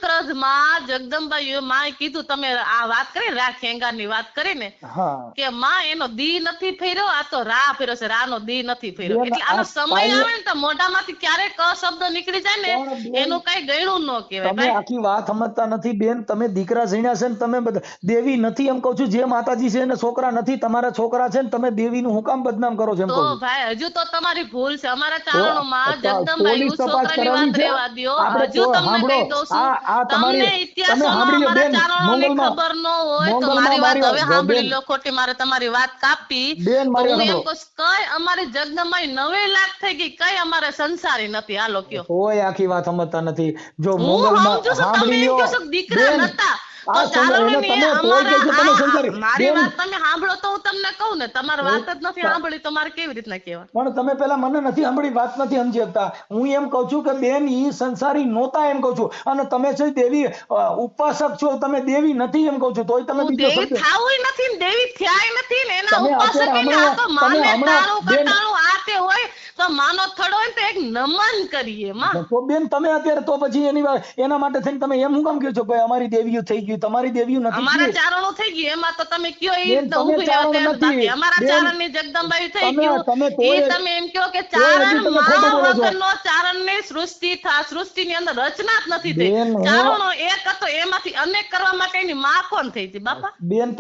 ક્રોધમાં જગદંબાઈએ માએ કીધું, તમે આ વાત કરી રાખ ખેંગારની વાત કરી ને, હા કે માં એનો દી નથી ફેર્યો, આ તો રા ફેર્યો છે, રા નો દી નથી ફેર્યો. બેન, એટલે આનો આ સમય કાલે આવે ને તો મોઢામાંથી ક્યારેક શબ્દ નીકળી જાય ને, પણ બેન, એનું કઈ ગણ્યું ન કહેવાય તમે ભાઈ. આખી વાત સમજતા નથી બેન. તમે દીકરા જણ્યા છે ને તમે દેવી નથી એમ કહું છું. જે માતાજી છે એને છોકરા નથી, તમારા છોકરા છે ને તમે દેવીનું હું કામ બદનામ કરો છો એમ તો કહું છું. ભાઈ હજુ તો તમારી ભૂલ છે. અમારા ચારણોમાં જગદંબાયું પોલીસ તપાસ છોકરાની કરાવી વાત છે. રહેવા દ્યો. આપણે હજુ તમને સાંભળો, કહી દઉં છું, આ તમને તમારી તમે ઇતિહાસોનો સાંભળી લો અમારા બેન, ચારણોને મોગલમાં ખબર ન હોય તો મોગલમાં મારી વાત હવે બેન, સાંભળી લો. ખોટી મારે તમારી વાત કાપી બેન તો મારી હું વાત એમ સાંભળો. કહું છું, કઈ અમારી જગદંબાઈ 9 લાખ થઈ ગઈ, કઈ અમારે સંસારી નથી. હાલો કયો. કોઈ આખી વાત સમજતા નથી. જો હું મોગલમાં સમજુ છું, તમે સાંભળી એમ લ્યો કહો છો કે દીકરા બેન, નતા તો આ ચારણોની તમે તોય કહો છો તમે સંસારી. મારી બેન, વાત તમે સાંભળો તો હું તમને કહું ને, તમારી વાત જ નથી સાંભળી તો મારે કેવી રીતના કહેવાય? પણ તમે પેલા મને નથી સાંભળી, વાત નથી સમજી શકતા. હું એમ કહું છું કે બેન ઈ સંસારી નહોતા એમ કહું છું. અને તમે છે દેવી ઉપાસક છો, તમે દેવી નથી એમ કહું છું. તોય તમે હું બીજો દેવી શબ્દ થાવું નથી ને દેવી થયાય નથી ને, એના તમે ઉપાસક અત્યારે એને આ તો માને તમે હમણાં તાળું બેન, કટાળું આ તે હોય તો માનો થડો હોય તો એક નમન કરીએ માં. તો બેન તમે અત્યારે તો પછી એના માટે થઈને તમે એમ હું કામ કહો છો કે અમારી દેવીઓ થઈ ગયું, તમારી દેવીઓ નથી અમારા થઈ? ચારણો થઈ ગયું એમાં તો તમે કયો એ બેન, તમે ઊભી ચારણ રહેવા નથી. બાકી અમારા બેન, ચારણ ની જગદંબાઈ થઈ તમે ગયું. તોય એ તમે એમ કહો કે તોય હજી ચારણ તમે માં ખોટું બોલો છો. વગરનો ચારણ ની સૃષ્ટિ ની અંદર રચના જ નથી થઈ. બેન, ચારણો એક હતો, એમાંથી અનેક કરવા માટેની માં કોણ થઈ હતી બાપા? બેન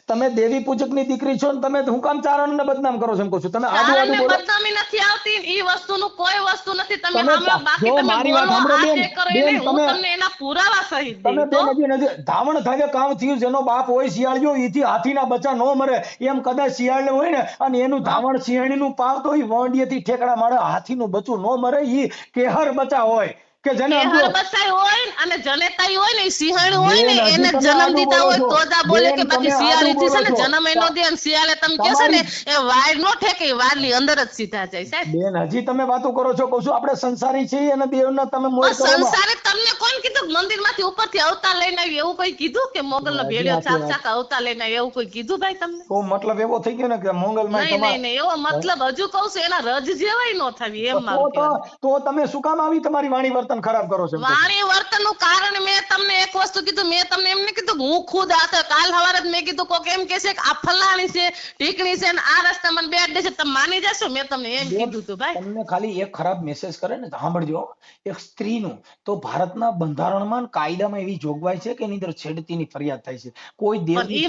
તમે દેવી પૂજક ની દીકરી છો ને તમે હું કામ ચારણ ને બદનામ કરો છો એમ કહું છું. તમે આડું ચારણ આડું ને બોલો. બદનામી નથી આવતી, ઈ વસ્તુનું કોઈ વસ્તુ નથી. તમે તમે સાંભળો, બાકી જો તમે મારી વાત બોલો સાંભળો આ બેન, તે કરો બેન, એને હું તમે તમને એના પુરાવા સહિત તમે દઈશ. તો બેન હજી નથી ધાવણ થાય કામ થયું. જેનો બાપ હોય શિયાળિયો, ઈથી હાથીના બચ્ચા નો મરે. એમ કદાચ શિયાળ હોય ને અને એનું ધાવણ સિંહણીનું પાવતો હોય, વોંડિયેથી ઠેકડા મારે, હાથીનું બચ્ચું નો મરે. ઈ કેહર બચ્ચા હોય કે જેને એ સમજો. હરબસાઈ હોય ને અને જનેતાઈ હોય ને, ઈ સિંહણ હોય ને, બેન, હજી એને તમે જન્મ આડું દીધા બોલો હોય છો. તો જ આ બોલે કે બેન, બાકી તમે શિયાળી આડું છે ને બોલો છો. જન્મ એનો દે ને શિયાળે તમે કહેશો ને એ વાડ નો ઠેકે, એ વાડની અંદર જ સીધા જાય સાહેબ. બેન હજી તમે વાતો કરો છો. કહું છું આપણે સંસારી છીએ અને દેવના તમે મોય પણ કરો. સંસારે તમને કોણ કીધું મંદિર માંથી ઉપરથી અવતાર લઈને આવી એવું કોઈ કીધું કે મોગલ નો ભેળિયો ચાક ચાક અવતાર લઈને આવી એવું કોઈ કીધું ભાઈ તમને? તો મતલબ એવો થઈ ગયો ને કે મોંગલમાં નહીં નહીં નહીં, એવો મતલબ હજુ કહું છું એના રજ જેવાય નો થવી એમ મારું કહેવાનું. તો તમે શું કામ આવી તમારી વાણી વર્તન વર્તન ખરાબ કરો છો. વાણી વર્તન નું કારણ મેં તમને એક વસ્તુ કીધું, મેં તમને એમ નહીં કીધું હું ખુદ આ કાલ સવારે જ મેં કીધું કોક એમ કે છે કે આ ફલાણી છે, ઢીકણી છે ને આ રસ્તા મને બેડ દેશે, તમે માની જશો? મેં તમને એમ કીધું હતું ભાઈ. તમને ખાલી એક ખરાબ મેસેજ કરે ને સાંભળજો, એક સ્ત્રીનું તો ભારતના બંધારણમાં કાયદામાં એવી જોગવાઈ છે કે એની અંદર છેડતીની ફરિયાદ થાય છે. કોઈ દેવની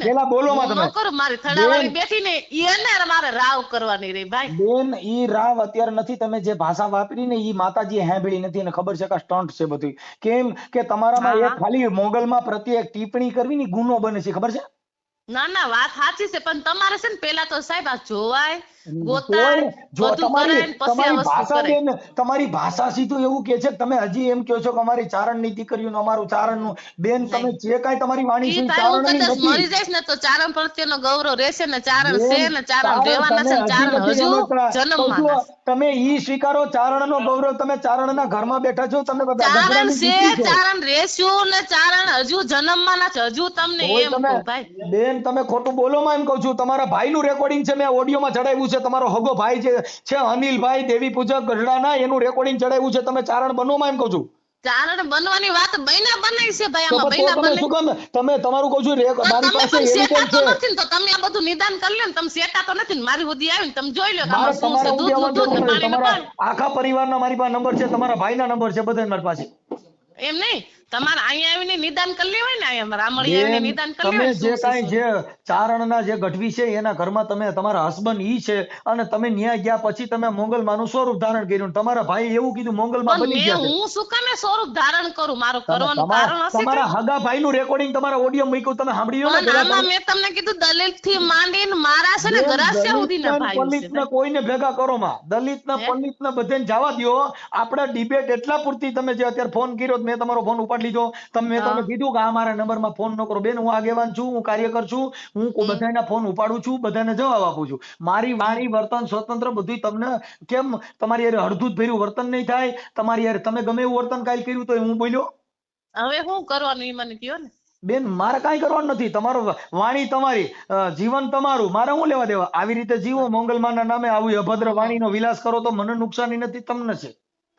પેલા બોલોમાં તમે મારી થડાવાળી બેઠી ને એને મારે રાવ કરવાની રહી ભાઈ. બેન ઈ રાવ અત્યારે નથી. તમે જે ભાષા વાપરી ને ઈ માતાજી સાંભળી નથી અને ખબર છે કે સ્ટન્ટ છે બધું. કેમ કે તમારામાં એક ખાલી મોગલમાં પ્રત્યે એક ટિપ્પણી કરવી ની ગુનો બને છે, ખબર છે? ના ના વાત સાચી છે, પણ તમારે છે ને પેલા તો સાહેબ આ જોવાય ગોતાય બધું કરાય ને પછી આ વસ્તુ કરાય. તમારી ભાષા સીધું એવું કે છે, તમે હજી એમ કહો છો કે અમારી ચારણની દીકરીઓનું અમારું ચારણનું. બેન તમે જે કાંઈ તમારી વાણી છે ચારણની નથી. મરી જઈશ ને તો ચારણ પ્રત્યેનો ગૌરવ રહેશે ને, ચારણ છે ને ચારણ રહેવાના છે ને ચારણ હજુ જન્મવાના. તમે ઈ સ્વીકારો ચારણનો ગૌરવ. તમે ચારણના ઘરમાં બેઠા છો, તમે બધા ચારણ છે, ચારણ રહેશું ને ચારણ હજુ જન્મવાના છે. હજુ તમને એમ કહું ભાઈ. બેન તમે ખોટું બોલોમાં એમ કહું છું. તમારા ભાઈનું રેકોર્ડિંગ છે, મેં ઓડિયોમાં ચડાવ્યું છે. તમારો હગો ભાઈ છે અનિલભાઈ દેવી પૂજક ગઢડાના, એનું રેકોર્ડિંગ ચડાવ્યું છે. તમે ચારણ બનોમાં એમ કહું છું. ચારણ બનવાની વાત બૈના બનાવી છે ભાઈ. આમાં બૈના બને શું કામ તમે તમારું કહું છું મારી પાસે એવિડન્સ છે નથી તો તમે આ બધું નિદાન કરી લો ને. તમે સેટા તો નથી ને મારી સુધી આવીને તમે જોઈ લો કે આમાં શું છે. દૂધ ને પાણી ને પાણી. આખા પરિવારના મારી પાસે નંબર છે, તમારા ભાઈના નંબર છે, બધા મારી પાસે. એમ નહીં, તમારે અહીંયા આવીને નિદાન કરી લેવાય ને. અહીંયા રામળી આવીને નિદાન કરી લેવાય. તમે જે કાંઈ જે ચારણના જે ગઢવી છે એના ઘરમાં તમે તમારા હસબન્ડ ઈ છે અને તમે ન્યા ગયા પછી તમે મોંગલમાનું સ્વરૂપ ધારણ કર્યું. તમારા ભાઈ એવું કીધું મોંગલમાં બની ગયા. હું શું કામે સ્વરૂપ ધારણ કરું? મારું કરવાનું કારણ હશે. તમારા હગા ભાઈનું રેકોર્ડિંગ તમારા ઓડિયો મૂક્યું, તમે સાંભળી લો ને. આમાં મેં તમને કીધું દલિત થી માંડીને મારા છે ને ગરાસિયા સુધીના ભાઈ છે. દલિતને કોઈને ભેગા કરો માં, દલિતના પંડિતને બધાને જવા દ્યો. આપણે ડિબેટ એટલા પૂરતી. તમે જે અત્યારે ફોન કર્યો મેં તમારો ફોન ઉપાડી લીધો. મેં તમને કીધું કે આ મારા નંબરમાં ફોન ન કરો. બેન હું આગેવાન છું, હું કાર્યકર છું, હું બધાના ફોન ઉપાડું છું, બધાને જવાબ આપું છું. મારી વાણી વર્તન સ્વતંત્ર બધું. તમને કેમ તમારી યાર અડધું જ ભર્યું વર્તન નહીં થાય? તમારી યાર તમે ગમે એવું વર્તન કાલ કર્યું તો હું બોલ્યો. હવે શું કરવાનું એ મને કહો ને. બેન મારે કાંઈ કરવાનું નથી. તમારું વાણી તમારી, જીવન તમારું, મારે શું લેવા દેવા? આવી રીતે જીવો મોંગલમાના નામે આવી અભદ્ર વાણીનો વિલાસ કરો તો મને નુકસાની નથી, તમને છે.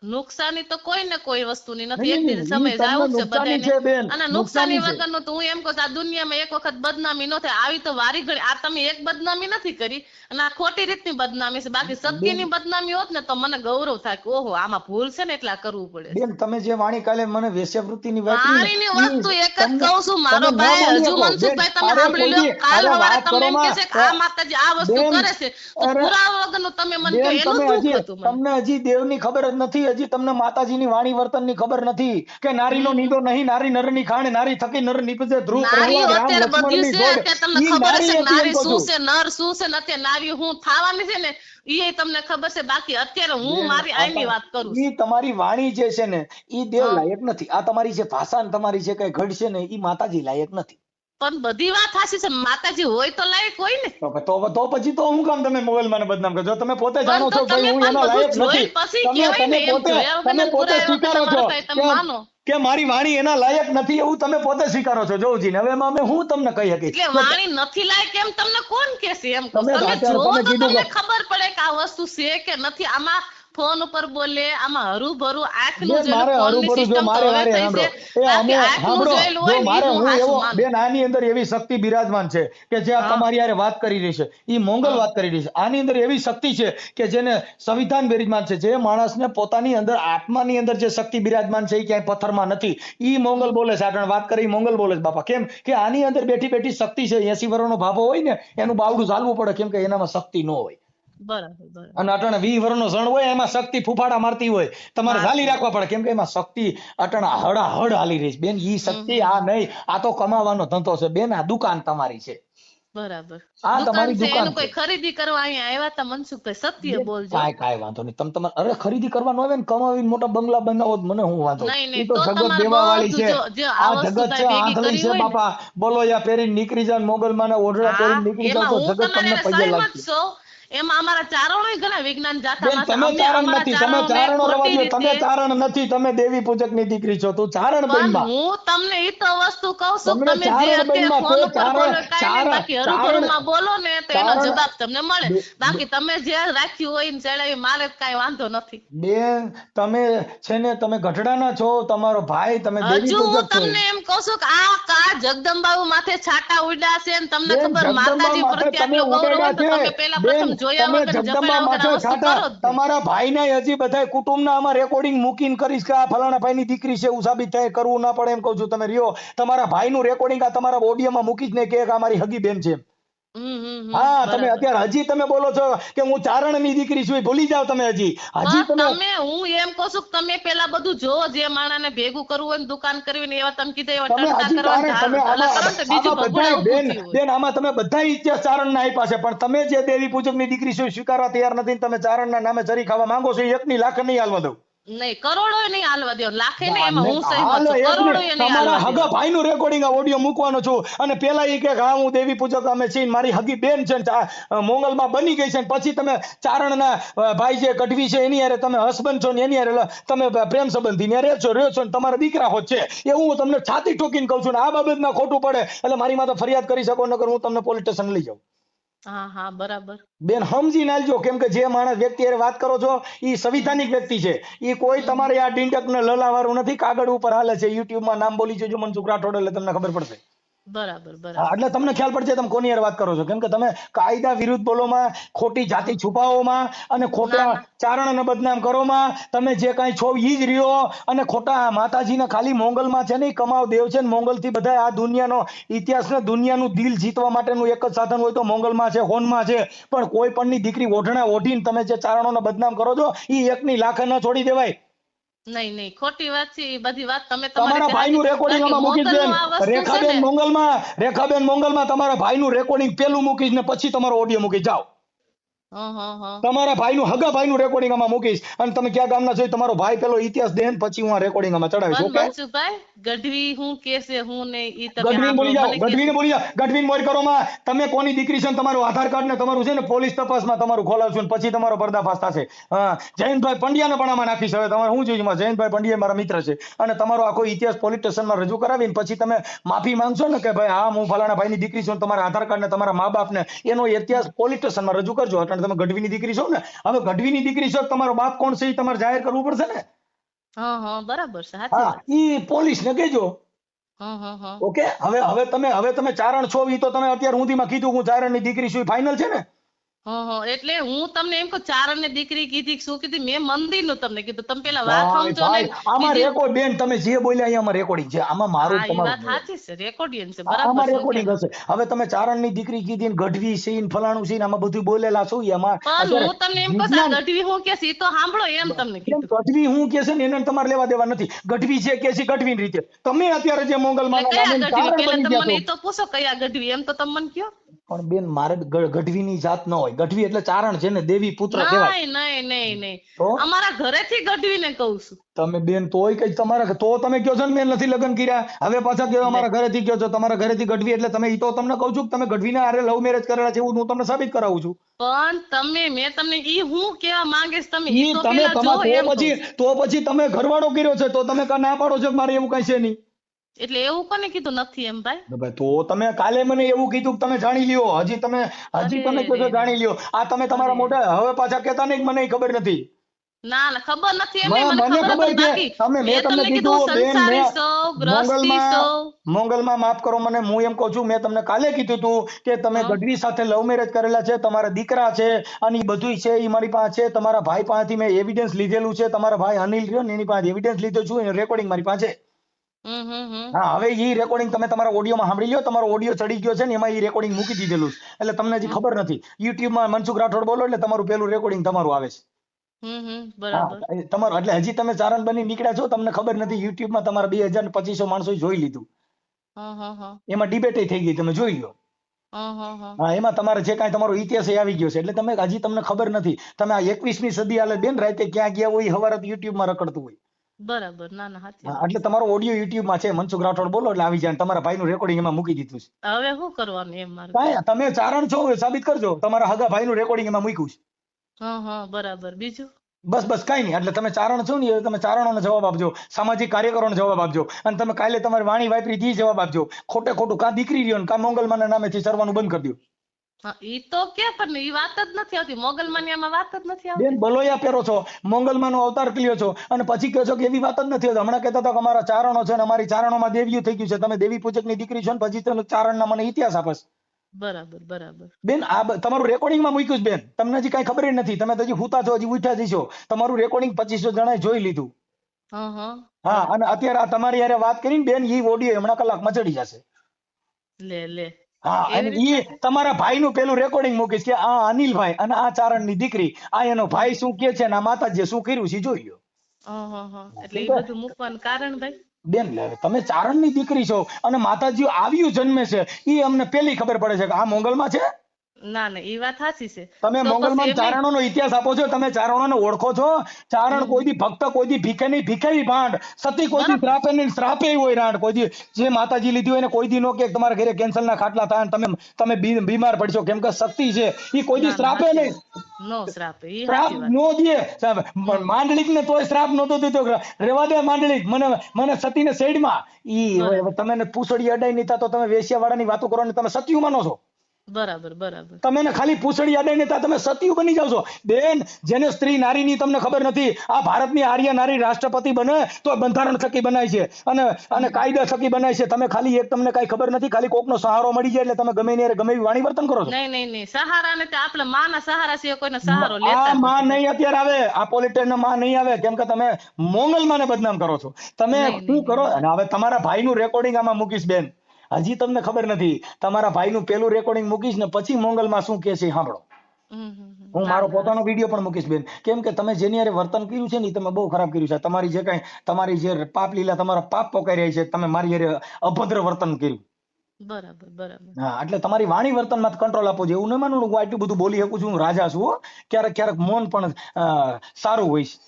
નુકસાની તો કોઈ ને કોઈ વસ્તુની નથી. એક દિવસ સમય જાવું છે બધાને. અને નુકસાની વગરનું તો હું એમ કહું આ દુનિયામાં એક વખત બદનામી ન થાય. આવી તો વારી ઘડી આ તમે એક બદનામી નથી કરી અને આ ખોટી રીતની બદનામી છે. બાકી સત્યની બદનામી હોત ને તો મને ગૌરવ થાય કે ઓહો આમાં ભૂલ છે ને એટલે આ કરવું પડે. બેન તમે જે વાણી કાલે મને વેશ્યાવૃત્તિની વાણીની વસ્તુ એક જ કહું છું મારો ભાઈ. હજુ મનસુખભાઈ તમે સાંભળી લો. કાલ સવારે તમે એમ કહેશે કે આ માતાજી આ વસ્તુ કરે છે તો પુરાવા વગરનું તમે મને કહો એનું દુઃખ હતું. તમને હજી દેવની ખબર જ નથી. હજી તમને માતાજીની વાણી વર્તનની ખબર નથી કે નારીનો નીંદો નહીં, નારી નરની ખાણ, નારી થકી નર નીપજે ધ્રુવ પ્રહલાદ રામ લક્ષ્મણની જોડ. તમને ખબર છે નારી શું છે, નર શું છે ને અત્યારે નારી હું થવાની છે ને એ તમને ખબર છે. બાકી અત્યારે હું મારી આઈની વાત કરું છું. ઈ તમારી વાણી જે છે ને ઈ દેવ લાયક નથી. આ તમારી જે ભાષા ને તમારી જે કઈ ઘડ છે ને ઈ માતાજી લાયક નથી. પણ બધી વાત સાચી છે. માતાજી હોય તો લાયક હોય ને. તો પછી તો હું કામ તમે મોગલમાને બદનામ કરો? જો તમે પોતે જાણો છો કે હું એનો લાયક નથી, તમે પોતે સ્વીકારો છો કે મારી વાણી એના લાયક નથી, એવું તમે પોતે સ્વીકારો છો. જોજી ને હવે એમાં અમે હું તમને કહી શકીશ એટલે વાણી નથી લાયક એમ તમને કોણ કહેશે? એમ તમે જોવો તો તમને ખબર પડે કે આ વસ્તુ છે કે નથી. આમાં ફોન ઉપર બોલે, આમાં હરુભરું આંખનું બેન આની અંદર એવી શક્તિ બિરાજમાન છે કે જે તમારી યારે વાત કરી રહી છે ઈ મોંગલ વાત કરી રહી છે. આની અંદર એવી શક્તિ છે કે જેને સંવિધાન બિરાજમાન છે. જે માણસને પોતાની અંદર આત્માની અંદર જે શક્તિ બિરાજમાન છે એ ક્યાંય પથ્થરમાં નથી. ઈ મોંગલ બોલે છે. આપણે વાત કરી મોંગલ બોલે છે બાપા. કેમ કે આની અંદર બેઠી બેઠી શક્તિ છે. 80 વર્ષનો ભાભો હોય ને એનું બાવડું ચાલવું પડે, કેમ કે એનામાં શક્તિ ન હોય. બરાબર. અને અટણ 20 વર્ષનો સણ હોય એમાં શક્તિ ફૂફાડા મારતી હોય, તમારે ચાલી રાખવા પડે, કેમ કે એમાં શક્તિ અટણ હડ હાલી રહી છે. બેન ઈ શક્તિ આ નહીં, આ તો કમાવાનો ધંધો છે બેન. આ દુકાન તમારી છે. બરાબર. આ તમારી દુકાન કોઈ ખરીદી કરવા અહીંયા આવ્યા તા મનસુખભાઈ? સત્ય બોલજો. કાંઈ વાંધો નહીં. તમે અરે ખરીદી કરવાનું આવે ને કમાવીને મોટા બંગલા બનાવો મને હું વાંધો? નહીં તો જગત દેવાવાળી છે. આ જગત છે, આંધળી છે બાપા. બોલો યા પહેરીને નીકળી જાય મોગલમાના ઓઢડા પહેરીને નીકળી જાવ તો જગત તમને પગે લાગશે. એમાં અમારા ચારણોય ઘણા વિજ્ઞાન બેન જાથામાં છે. તમે અમે ચારણ અમારા નથી, તમે ચારણોને ચારણો રવા ખોટી દો, તમે રીતે ચારણ નથી, તમે દેવી પૂજકની દીકરી છો, તું ચારણ પણ બનમાં. હું તમને ઈ તો વસ્તુ કહું છું તમને તમે જે ચારણ અત્યારે બનમાં ફોન તે ઉપર બોલો કાંઈ નહીં, ચારણ બાકી ચારણ હરુભરુમાં બોલો ને તો એનો ચારણ જવાબ તમને મળે. બે- બાકી તમે જે રાખ્યું હોય ને ચડાવી મારે કાંઈ વાંધો નથી. બેન તમે છે ને તમે ગઢડાના છો, તમારો ભાઈ, તમે દેવી હજુ હું પૂજક છો. તમને એમ કહું છું કે આ જગદંબાઓ માથે છાટા ઉડ્યા છે ને તમને બેન ખબર જગદંબા માતાજી માથે પ્રત્યે તમે આટલો ગૌરવ હોય તો ઉડાડ્યા તમે છે. પેલા બેન પ્રથમ જોયા તમે વગર જગદંબા જપાયા વગર માથે આ વસ્તુ છાટા, કરો જ નહીં. તમારા ભાઈને હજી બધા કુટુંબના આમાં રેકોર્ડિંગ મૂકીને કરીશ કે આ ફલાણા ભાઈની દીકરી છે એવું સાબિત થાય, કરવું ના પડે એમ કહું છું. તમે રહ્યો તમારા ભાઈનું રેકોર્ડિંગ આ તમારા ઓડિયોમાં મૂકી જ ને કે આ મારી હગી બેન છે. હા તમે બરાબર. અત્યારે હજી તમે બોલો છો કે હું ચારણની દીકરી છું, એ ભૂલી જાવ તમે. હજી પણ તમે તમે હું એમ કહું છું કે તમે પેલા બધું જો જે માણસને ભેગું કરવું હોય ને દુકાન કરવી ને એવા તમે કીધા એવા તમે ટંટા હજી કરવા ને તમે ઢાલા કરો ને તો બીજું આમાં ભગુડા બધાય ઊભું બેન થયું હોય. બેન આમાં તમે બધા ઇતિહાસ ચારણના આપ્યા છે, પણ તમે જે દેવી પૂજકની દીકરી છો એ સ્વીકારવા તૈયાર નથી ને તમે ચારણના નામે જરી ખાવા માંગો છો. એ એકની લાખ નહીં હાલવા દઉં. નહીં કરોડો નહીં હાલવા દો, લાખે ને એમાં હું સહમત હાલો છું, એક કરોડો નહીં, નહીં તમારા હાલવા હગા દો. ભાઈનું રેકોર્ડિંગ આ ઓડિયો મૂકવાનો છું, અને પેલા ઈ કે હા હું દેવી પૂજક અમે છીએ, મારી હગી બેન છે ને મોંગલમાં બની ગઈ છે, ને પછી તમે ચારણના ભાઈ જે ગઢવી છે એની હારે તમે હસબન્ડ છો ને એની હારે તમે પ્રેમ સંબંધી ને રહ્યો છો ને તમારા દીકરા હોત છે, એવું હું તમને છાતી ઠોકીને કહું છું. ને આ બાબતમાં ખોટું પડે એટલે મારી માં તો ફરિયાદ કરી શકો, નકર હું તમને પોલીસ સ્ટેશન લઈ જાઉં. હા હા બરાબર. બેન સમજી નાલજો, કેમ કે જે માણસ વ્યક્તિ હારે વાત કરો છો એ સંવિધાનિક વ્યક્તિ છે, એ કોઈ તમારે આ ડીંડક ને લલાવાળું નથી, કાગળ ઉપર હાલે છે. યુટ્યુબ માં નામ બોલી જોજો મનસુખ રાઠોડ એટલે તમને ખબર પડશે. બરાબર હા, બરાબર. એટલે તમને ખ્યાલ પડશે તમે કોની હારે વાત કરો છો, કેમ કે તમે કાયદા વિરુદ્ધ બોલોમાં, ખોટી જાતિ છુપાવોમાં અને ખોટા ના, ના. ચારણને બદનામ કરોમાં તમે જે કાંઈ છો ઈ જ રહ્યો, અને ખોટા માતાજીને ખાલી મોંગલમાં છે ને ઈ કમાવ દેવ છે ને મોંગલથી બધા આ દુનિયાનો ઇતિહાસ ને દુનિયાનું દિલ જીતવા માટેનું એક જ સાધન હોય તો મોંગલમાં છે, હોનમાં છે. પણ કોઈ પણની દીકરી ઓઢણા ઓઢીને તમે જે ચારણોને બદનામ કરો છો ઈ એકની લાખે ન છોડી દેવાય. નહીં નહીં ખોટી વાત છે એ બધી વાત તમે તમારા ભાઈનું રેકોર્ડિંગ આમાં મૂકી જ દેન. રેખાબેન મોંગલમાં તમારા ભાઈનું રેકોર્ડિંગ પેલું મૂકીશ ને પછી તમારો ઓડિયો મૂકી જાઓ. તમારા ભાઈનું હગા ભાઈનું રેકોર્ડિંગ આમાં મૂકીશ, અને તમે ક્યાં ગામના છો તમારો ભાઈ પેલો ઇતિહાસ દેન પછી હું આ રેકોર્ડિંગ આમાં ચડાવીશ. ઓકે મનસુખભાઈ ગઢવી હું કે છે હું ને ઈ તમે ગઢવીને બોલી જાઓ, મને ગઢવીને બોલી જાઓ, ગઢવીને મોર કરોમાં તમે કોની દીકરી છે ને તમારું આધાર કાર્ડ ને તમારું છે ને પોલીસ તપાસમાં તમારું ખોલાવશું ને પછી તમારો પર્દાફાશ થશે. હા, જયંતભાઈ પંડ્યાને પણ આમાં નાખીશ. હવે તમારે શું જોઈએ? જયંતભાઈ પંડ્યા મારા મિત્ર છે, અને તમારો આખો ઇતિહાસ પોલીસ સ્ટેશનમાં રજૂ કરાવીને પછી તમે માફી માંગશો ને કે ભાઈ હા હું ફલાણા ભાઈની દીકરી છું, તમારા આધાર કાર્ડ ને તમારા મા બાપ ને એનો ઇતિહાસ પોલીસ સ્ટેશનમાં રજૂ કરજો. એટલે તમે ગઢવીની દીકરી છો ને, હવે ગઢવીની દીકરી છો, તમારો બાપ કોણ છે એ તમારે જાહેર કરવું પડશે ને. બરાબર છે, સાચી હા, વાત. ઈ પોલીસ ને કહેજો. ઓકે, હવે તમે ચારણ છો ઈ તો તમે અત્યારે સુધીમાં કીધું હું ચારણની દીકરી છું, ફાઇનલ છે ને. એટલે હું તમને એમ કહું ચારણ ને દીકરી કીધી શું કીધી મેં મંદિરનું તમને કીધું, તમે પેલા વાત સમજો ને. આમાં રેકોર્ડ બેન તમે જે બોલ્યા અહીંયા રેકોર્ડિંગ છે, આમાં મારું હા, ઈ વાત તમારું સાચી છે, રેકોર્ડિયન છે, આમાં બરાબર રેકોર્ડિંગ છે. હશે. હવે તમે ચારણની દીકરી કીધી ને ગઢવી છે ને ફલાણું છે ને આમાં બધું બોલેલા છો એમાં પણ હું તમને એમ કહું છું, આ ગઢવી હું કે છે ઈ તો સાંભળો એમ તમને કીધું. ગઢવી હું કે છે ને એને તમારે લેવા દેવા નથી. ગઢવી છે કે છે ગઢવીની રીતે. તમે અત્યારે જે મોંગલમાં એટલે કયા ગઢવી ચારણ પેલા બની તમે ગયા મને છો. ઈ તો પૂછો કયા ગઢવી એમ તો તમે મને કયો. પણ બેન મારે ગઢવીની જાત ન હોય. ગઢવી એટલે ચારણ છે ને, દેવી પુત્ર કહેવાય. નહીં તો? અમારા ઘરેથી ગઢવીને કહું છું. તમે બેન તોય કઈ તમારા તો તમે કયો છો ને મેં નથી લગ્ન કર્યા, હવે પાછા કયો અમારા ઘરેથી કયો છો, તમારા ઘરેથી ગઢવી એટલે તમે ઈ તો તમને કહું છું કે તમે ગઢવીના હારે લવ મેરેજ કરેલા છે એવું હું તમને સાબિત કરાવું છું. પણ મેં તમને ઈ હું કેવા માંગીશ તમે ઈ ઈ તો તમે પેલા જો એમ કહું. તો પછી તમે ઘરવાળો કર્યો છે તો તમે ના પાડો છો કે મારે એવું કઈ છે નહીં. એટલે એવું કોને કીધું નથી એમ ભાઈ? તો તમે કાલે મને એવું કીધું કે તમે જાણી લ્યો, હજી તમે કહો છો જાણી લ્યો. આ તમે તમારા મોઢે હવે પાછા કહેતા નહીં કે મને ખબર નથી. ના ખબર નથી એમ નહીં, મને મને ખબર ખબર હતી. છે. મેં તમને કીધું સંસારી છો, ગ્રસ્તી છો. મોંગલમાં માફ કરો મને, હું એમ કહું છું મેં તમને કાલે કીધું તું કે તમે ગઢવી સાથે લવ મેરેજ કરેલા છે, તમારા દીકરા છે અને ઈ બધું છે ઈ મારી પાસે છે. તમારા ભાઈ પાસેથી મેં એવિડન્સ લીધેલું છે, તમારા ભાઈ અનિલ રહ્યો ને એની પાસે એવિડન્સ લીધો છું, એનું રેકોર્ડિંગ મારી પાસે. હા, હવે ઈ રેકોર્ડિંગ તમે તમારા ઓડિયોમાં સાંભળી લ્યો. તમારો ઓડિયો ચડી ગયો છે ને એમાં ઈ રેકોર્ડિંગ મૂકી દીધેલું છે, એટલે તમને હજી ખબર નથી. યુટ્યુબમાં મનસુખ રાઠોડ બોલો એટલે તમારું પેલું રેકોર્ડિંગ તમારું આવે છે. બરાબર. તમારું એટલે હજી તમે ચારણ બની નીકળ્યા છો, તમને ખબર નથી. યુટ્યુબમાં તમારા 2200 માણસો જોઈ લીધું, એમાં ડિબેટ થઈ ગઈ, તમે જોઈ લો. હા, એમાં તમારે જે કાંઈ તમારો ઇતિહાસ આવી ગયો છે, એટલે હજી તમને ખબર નથી. તમે આ 21મી સદી હાલે બેન રાતે ક્યાં ગયા હોય હવારે યુટ્યુબમાં રખડતું હોય. બરાબર. ના ના સાચી હા, વાત. એટલે તમારો ઓડિયો યુટ્યુબ માં છે, મનસુખ રાઠોડ બોલો એટલે આવી જાય. અને તમારા ભાઈનું રેકોર્ડિંગ એમાં મૂકી દીધું છે. હવે શું કરવાનું એમ મારે? કાંઈ તમે ચારણ છો એ સાબિત કરજો. તમારા હગા ભાઈનું રેકોર્ડિંગ એમાં મૂક્યું છે. હા હા બરાબર. બીજું? બસ કાંઈ નહીં. એટલે તમે ચારણ છો ને, એ તમે ચારણોને જવાબ આપજો, સામાજિક કાર્યકરોને જવાબ આપજો, અને તમે કાલે તમારી વાણી વાપરી તી જવાબ આપજો. ખોટે ખોટું કાં દીકરી રહ્યો ને કાં મોંગલમાના નામેથી સરવાનું બંધ કરી દો. હા ઈ તો કે પણ ઈ વાત જ નથી આવતી. મોગલમાનિયામાં વાત જ નથી આવતી. બેન બલોયા પહેરો છો, મોંગલમાનો અવતાર કર્યો છો, અને પછી કહો છો કે એવી વાત જ નથી હોતી. હમણાં કહેતા હતા કે અમારા ચારણો છે ને અમારી ચારણોમાં દેવીયું થઈ ગયું છે. તમે દેવી પૂજકની દીકરી છો ને પછી તમે ચારણના મને ઇતિહાસ આપસ. બરાબર બરાબર. બેન આ તમારું રેકોર્ડિંગમાં મૂક્યું છે બેન. તમને હજી કાંઈ ખબર ય નથી. તમે તો હજી હુતા છો, હજી ઉઠ્યા જ છો. તમારું રેકોર્ડિંગ 2500 જણાએ જોઈ લીધું. હા હા હા, અને અત્યારે આ તમારી હારે વાત કરીને બેન ઈ ઓડિયો હમણાં કલાકમાં ચડી જશે. લે. હા, અને ઈ તમારા ભાઈનું પેલું રેકોર્ડિંગ મૂકીશ કે આ અનિલભાઈ અને આ ચારણની દીકરી, આ એનો ભાઈ શું કે છે ને આ માતાજીએ શું કર્યું છે ઈ જોઈ લો. એટલે એ બધું મૂકવાનું કારણ ભાઈ? બેન તમે ચારણની દીકરી છો અને માતાજી આવ્યું જન્મે છે ઈ અમને પેલી ખબર પડે છે કે આ મોંગલમાં છે. ના ના એ વાત સાચી છે. તમે તો મોંગલમાં પછી એમ ચારણોનો ઇતિહાસ આપો છો, તમે ચારણોને ઓળખો છો? ચારણ કોઈ દી ભક્ત, કોઈ દી ભીખે નહીં, ભીખેવી ભાંડ, સતી કોઈ દી બરાબર. શ્રાપે નહીં, શ્રાપે હોય રાંડ. કોઈ દી જે માતાજી લીધી હોય એને કોઈ દી નો કે તમારા ઘરે કેન્સરના ખાટલા થાય ને તમે બીમાર પડશો, કેમ કે શક્તિ છે ઈ કોઈ દી ના ના શ્રાપે સાચી નહીં. વાત. નો શ્રાપ એ શ્રાપ સાચી વાત. નો દે. માંડલિક ને તોય શ્રાપ નતો દીધો. રેવા દે માંડલિક, મને સતીને શેડમાં ઈ બરાબર તમે પૂછડી અડાઈ નહીં થા તો તમે વેશ્યાવાળાની વાતો કરો ને તમે સતીયું માનો છો. બરાબર બરાબર. તમે ખાલી પૂછડી અડાઈ નહીં થા તમે સતીયું બની જાવ છો. બેન જેને સ્ત્રી નારીની તમને ખબર નથી. આ ભારતની આર્ય નારી રાષ્ટ્રપતિ બને તો બંધારણ થકી બનાય છે અને કાયદા થકી બનાય છે. તમે ખાલી એક તમને કાંઈ ખબર નથી. ખાલી કોકનો સહારો મળી જાય એટલે તમે ગમે એવી વાણી વર્તન કરો છો. નહીં સહારા ને તે આપણે માના સહારા સિવાય કોઈનો સહારો લેતા આ જ માં નથી. નહીં અત્યારે આવે, આ પોલિટિશિયન માં નહીં આવે, કેમ કે તમે મોંગલમાને બદનામ કરો છો. તમે શું કરો? અને હવે તમારા ભાઈનું રેકોર્ડિંગ આમાં મૂકીશ બેન. હજી તમને ખબર નથી. તમારા ભાઈનું પેલું રેકોર્ડિંગ મૂકીશ ને પછી મોંગલમાં શું કહે છે સાંભળો. હું મારો પોતાનો વિડીયો પણ મૂકીશ બેન. કેમ કે તમે જેની હારે વર્તન કર્યું છે ને તમે બહુ ખરાબ કર્યું છે. તમારી જે પાપ લીલા, તમારા પાપ પોકાઈ રહ્યા છે. તમે મારી હારે અભદ્ર વર્તન કર્યું. બરાબર. હા, એટલે તમારી વાણી વર્તનમાં કંટ્રોલ આપવો જોઈએ. એવું ન માનું હું આટલું બધું બોલી શકું છું, હું રાજા છું. ક્યારેક મૌન પણ સારું હોય છે.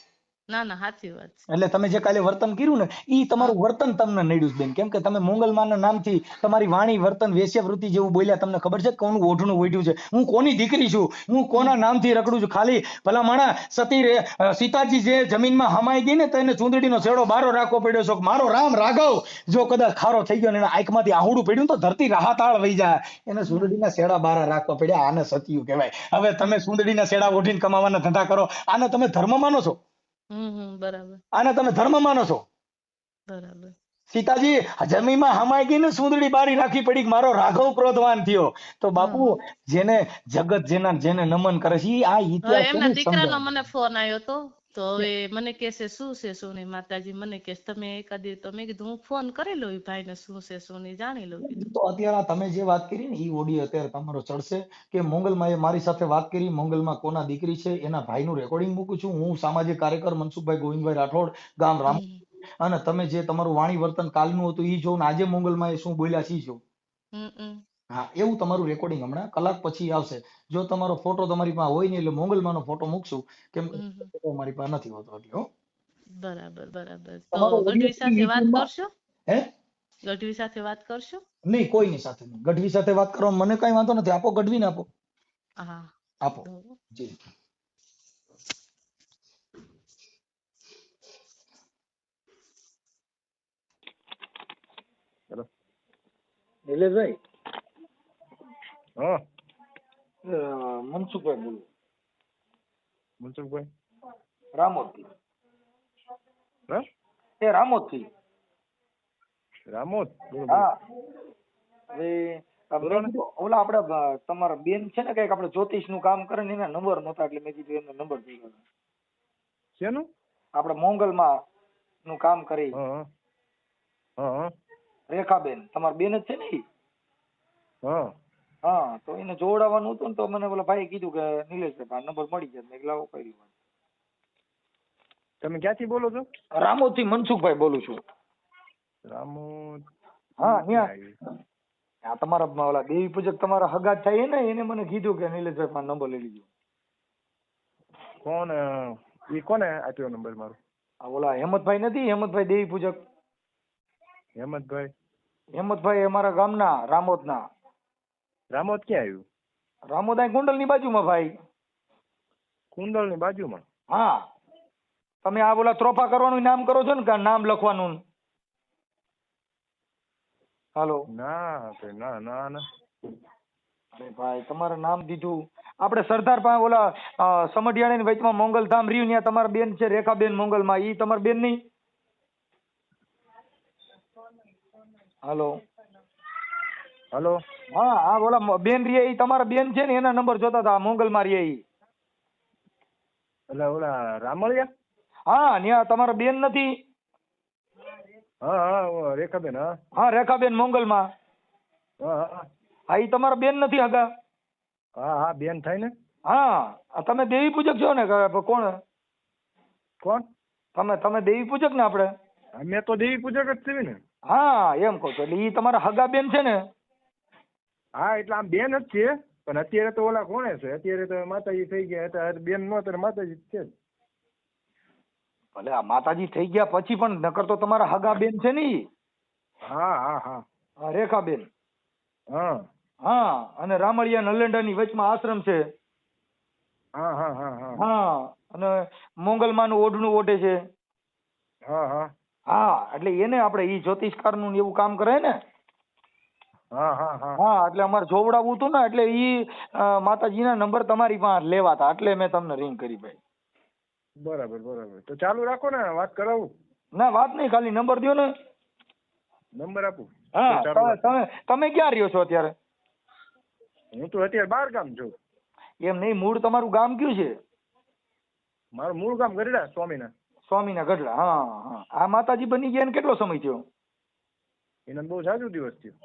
ના સાચી વાત છે. એટલે તમે જે કાલે વર્તન કર્યું ને ઈ તમારું વર્તન તમને નડ્યું બેન. કેમ કે તમે મોંગલમાના નામથી તમારી વાણી વર્તન વેશ્યાવૃત્તિ જેવું બોલ્યા. તમને ખબર છે કોનું ઓઢણું ઓઢ્યું છે? હું કોની દીકરી છું? હું કોના નામથી રખડું છું? ખાલી ભલા માણા સીતાજી જે જમીનમાં હમાઈ ગઈ ને તો એને ચૂંદડીનો છેડો બારો રાખવો પડ્યો છે. મારો રામ રાઘવ જો કદાચ ખારો થઈ ગયો ને એના આંખમાંથી આહુડું પડ્યું તો ધરતી રાહતાળ વહી જાય. એને ચૂંદડીના છેડા બારા રાખવા પડ્યા. આને સતિયું કહેવાય. હવે તમે ચૂંદડીના છેડા ઓઢીને કમાવાના ધંધા કરો. આને તમે ધર્મ માનો છો? બરાબર. આને તમે ધર્મ માનો છો? બરાબર. સીતાજી જમીનમાં હમાઈ ગઈ ને સુંદડી બારી રાખી પડી. મારો રાઘવ ક્રોધવાન થયો. તો બાપુ જેને જગત જેને નમન કરે છે આ ઇતિહાસ એમના દીકરાનો મને ફોન આવ્યો હતો. તો હવે મને કહેશે શું છે શું નહીં. માતાજી મને કહેશે તમે એકાદી. તો મેં કીધું હું ફોન કરી લઉં ભાઈને શું છે શું નહીં જાણી લઉં. તો અત્યારે તમે જે વાત કરી ને ઈ ઓડિયો અત્યારે તમારો ચડશે કે મોંગલમાં એ મારી સાથે વાત કરી. મોંગલમાં કોના દીકરી છે એના ભાઈનું રેકોર્ડિંગ મૂકું છું. હું સામાજિક કાર્યકર મનસુખભાઈ ગોવિંદભાઈ રાઠોડ, ગામ રામ. અને તમે જે તમારું વાણી વર્તન કાલનું હતું ઈ જોઉં, આજે મોંગલમાં એ શું બોલ્યા છે ઈ જોઉં. હા, એવું તમારું રેકોર્ડિંગ હમણાં કલાક પછી આવશે. જો તમારો ફોટો તમારી પાસે હોય ને એટલે મોંગલમાંનો ફોટો મૂકશું. કેમ કે ફોટો મારી પાસે નથી હોતો એટલે. બરાબર. તો ગઢવી સાથે વાત કરશો? ગઢવી સાથે વાત કરશો? નહીં, કોઈની સાથે નહીં. ગઢવી સાથે વાત કરવામાં મને કઈ વાંધો નથી. આપો ગઢવીને આપો. હા આપો જી. નિલેશભાઈ. હા, મનસુખભાઈ બોલું. મનસુખભાઈ રામોદથી. હા, એ રામોદથી. રામોદ. હા, ઓલા આપડે તમારા બેન છે ને કઈક આપડે જ્યોતિષ નું કામ કરે ને એના નંબર નહોતા એટલે મેં કીધું એમનો નંબર થઈ ગયો. શેનું? આપડે મોંગલમાં નું કામ કરી. રેખાબેન તમારા બેન જ છે ને ઈ? હા, તો એને જોડાવાનું હતું ને તો મને ઓલા ભાઈ કીધું કે નિલેશભાઈ નંબર મળી જાય. મેં લાવો કરી. તમે ક્યાંથી બોલો છો? રામોદ થી મનસુખભાઈ બોલું છું. રામોદ. હા, ત્યાં આ તમારા ઓલા દેવી પૂજક તમારા હગા થાય ને એને મને કીધું કે નિલેશભાઈ પાસે નંબર લઈ લીધો. કોણ? ઈ કોને આપ્યો નંબર મારો? આ ઓલા હેમંતભાઈ નથી, હેમંતભાઈ દેવી પૂજક? હેમંતભાઈ? હેમંતભાઈ અમારા ગામના રામોદના. રામોદ ક્યાં આવ્યું? રામોદ અહીં કુંડલની બાજુમાં ભાઈ. કુંડલની બાજુમાં? હા, તમે આ ઓલા ત્રોફા કરવાનું નામ કરો છો ને, કે નામ લખવાનું? હાલો. ના ના ના ના. અરે ભાઈ, તમારે નામ દીધું. આપણે સરદાર પાસે ઓલા સમઢિયાણી ની વચમાં મોંગલધામ રહ્યું, ત્યાં તમારા બેન છે રેખાબેન મોંગલમાં, ઈ તમારા બેન નહીં? હાલો. હલો. હા હા, ઓલા બેન રે ઈ તમારા બેન છે ને, એના નંબર જોતા હતા, મોંગલમાં રે ઈ. એટલે ઓલા રામળિયા? હા, ત્યાં તમારા બેન નથી? હા હા, રેખાબેન. હા હા, રેખાબેન મોંગલમાં. હા હા હા, ઈ તમારા બેન નથી હગા? હા હા, બેન થાય ને. હા, તમે દેવી પૂજક છો ને? કોણ કોણ? તમે દેવી પૂજક ને? આપણે અમે તો દેવી પૂજક જ છીએ ને. હા, એમ કહું છું. એટલે ઈ તમારા હગા બેન છે ને? હા, એટલે આમ બેન જ છે, પણ અત્યારે તો ઓલા કોણે છે, અત્યારે તો માતાજી થઈ ગયા, એટલે બેન નો ત્યારે માતાજી જ છે. ભલે આ માતાજી થઈ ગયા પછી પણ નકર તો તમારા હગા બેન છે ને ઈ. હા હા હા હા, રેખાબેન. હા હા, અને રામળિયા નલેન્ડાની વચમાં આશ્રમ છે. હા હા હા હા હા, અને મોંગલમાનું ઓઢણું ઓઢે છે. હા હા હા, એટલે એને આપણે ઈ જ્યોતિષકારનું ને એવું કામ કરે ને. હા હા હા. હા, એટલે અમારે જોવડાવવું હતું ને, એટલે ઈ માતાજીના નંબર તમારી પાસે લેવા હતા, એટલે મેં તમને રિંગ કરી ભાઈ. બરાબર બરાબર, તો ચાલુ રાખો ને, વાત કરાવું. ના, વાત નહીં, ખાલી નંબર દ્યો ને. નંબર આપું? હા, તો ચાલુ રાખો. તમે ક્યાં રહ્યો છો અત્યારે? હું તો અત્યારે 12 ગામ છું. એમ નહીં, મૂળ તમારું ગામ કયું છે? મારું મૂળ ગામ ગઢડા, સ્વામીના. સ્વામીના ગઢડા. હા હા. આ માતાજી બની ગયા ને કેટલો સમય થયો? એને બહુ જાજુ દિવસ થયો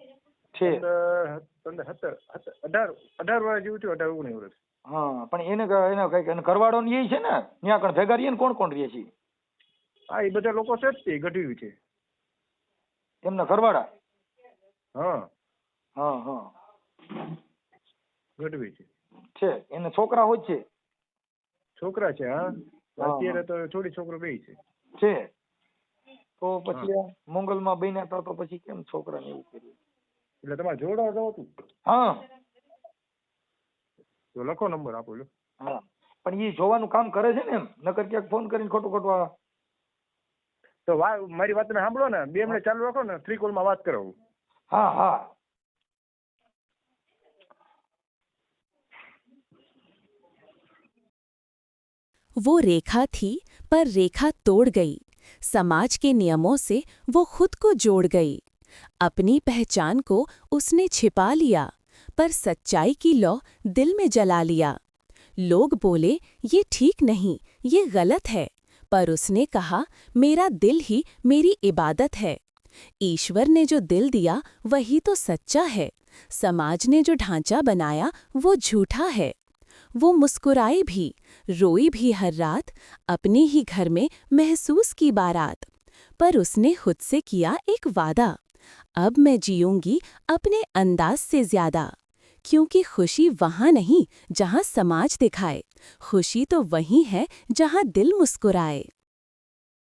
છે. 18 વર્ષ જેવું થયું, 18-19 વર્ષ. હા, પણ એને કઈક કરવાડો ને એ છે ને, ત્યાં કણ ભેગા રહીએ ને, કોણ કોણ રહીએ છીએ? હા, એ બધા લોકો છે જ તે ગઢવી છે. એમના ઘરવાળા? હા, હા હા. ગઢવી છે. છે, એને છોકરા હોય છે? છોકરા છે. હા, હા, અત્યારે તો થોડી છોકરો બે છે. છે. તો પછી આ મોંગલમાં બન્યા હતા તો પછી કેમ છોકરાને એવું કર્યું? એટલે તમારે જોડાવા જવું હતું? હા તો લખો, નંબર આપો લો. હા, પણ એ જોવાનું કામ કરે છે ને એમ? નકર ક્યાંક ફોન કરીને ખોટું ખોટું તો મારી વાત સાંભળો ને, 2 મિનિટ ચાલુ રાખો ને, 3 કોલમાં વાત કરાવું. હા હા. वो रेखा थी पर रेखा तोड़ गई। समाज के नियमों से वो खुद को जोड़ गई। अपनी पहचान को उसने छिपा लिया, पर सच्चाई की लौ दिल में जला लिया। लोग बोले ये ठीक नहीं, ये गलत है, पर उसने कहा मेरा दिल ही मेरी इबादत है। ईश्वर ने जो दिल दिया वही तो सच्चा है, समाज ने जो ढांचा बनाया वो झूठा है। वो मुस्कुराई भी, रोई भी हर रात, अपने ही घर में महसूस की बारात। पर उसने खुद से किया एक वादा, अब मैं जीऊंगी अपने अंदाज से ज्यादा। क्योंकि खुशी वहाँ नहीं जहाँ समाज दिखाए, खुशी तो वहीं है जहाँ दिल मुस्कुराए।